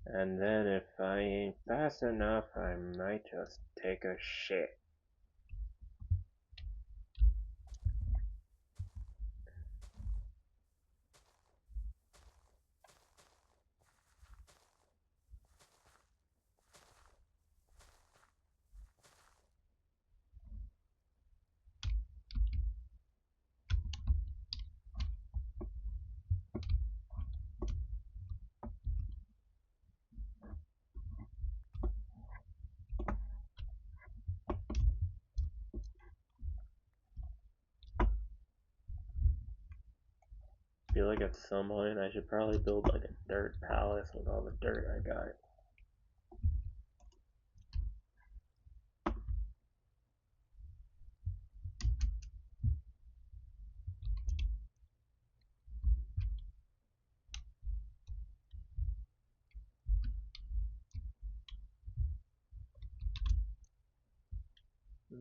And then if I ain't fast enough, I might just take a shit. I feel like at some point I should probably build like a dirt palace with all the dirt I got.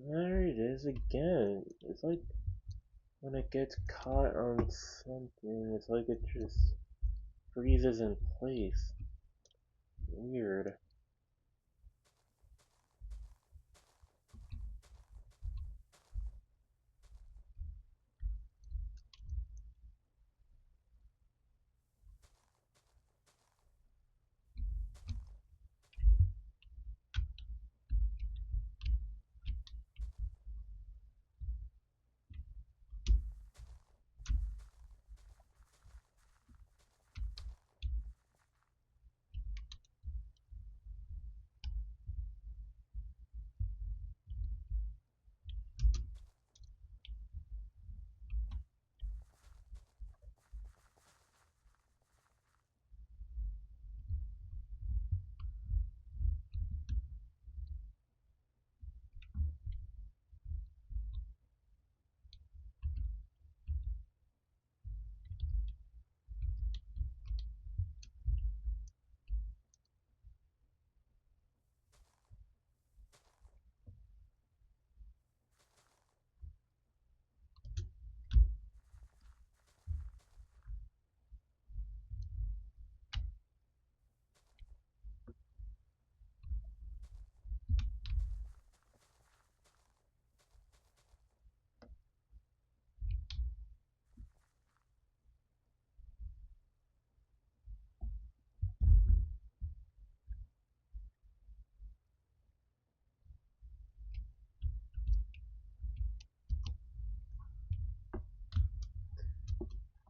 There it is again. It's like when it gets caught on something, it's like it just freezes in place. Weird.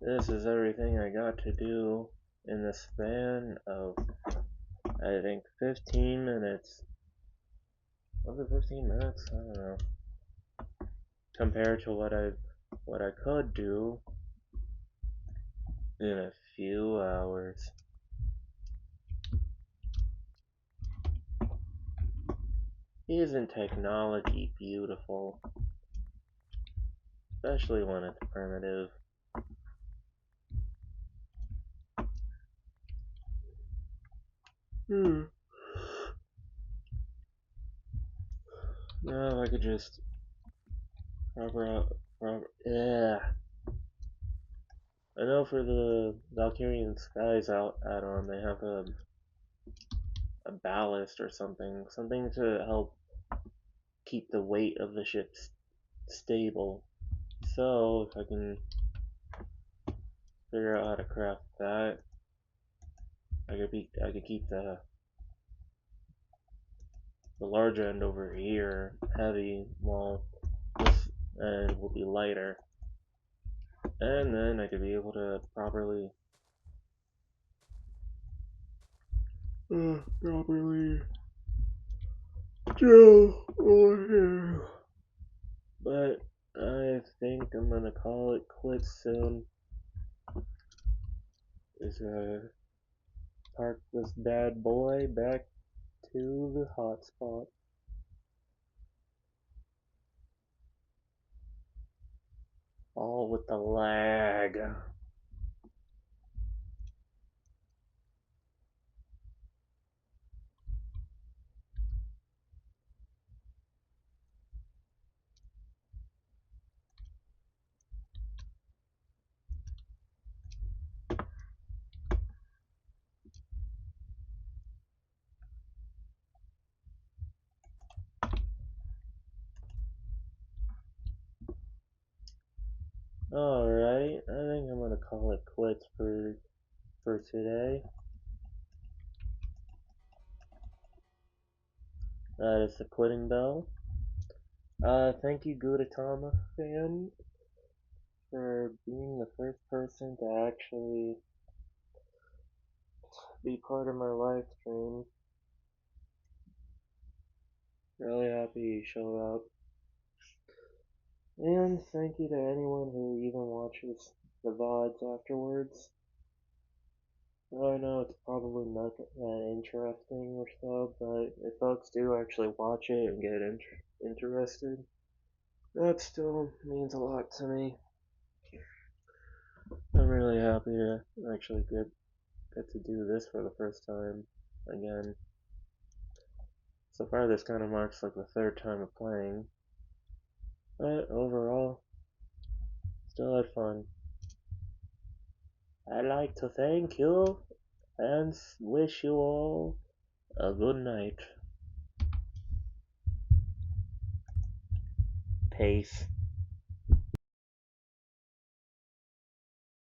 this is everything I got to do in the span of, I think, 15 minutes. Was it 15 minutes? I don't know. Compared to what I could do in a few hours. Isn't technology beautiful? Especially when it's primitive. Now I could just yeah. I know for the Valkyrian Skies add-on, they have a ballast or something to help keep the weight of the ship stable. So if I can figure out how to craft that, I could keep the large end over here heavy, while this end will be lighter, and then I could be able to properly drill over here. But I think I'm gonna call it quits soon. Is park this bad boy back to the hotspot. All with the lag. Alright, I think I'm gonna call it quits for today. That is the quitting bell. Thank you, Gudetama fan, for being the first person to actually be part of my live stream. Really happy you showed up. And thank you to anyone who even watches the VODs afterwards. I know it's probably not that interesting or so, but if folks do actually watch it and get interested, that still means a lot to me. I'm really happy to actually get to do this for the first time again. So far this kind of marks like the third time of playing, but overall, still had fun. I'd like to thank you and wish you all a good night. Peace.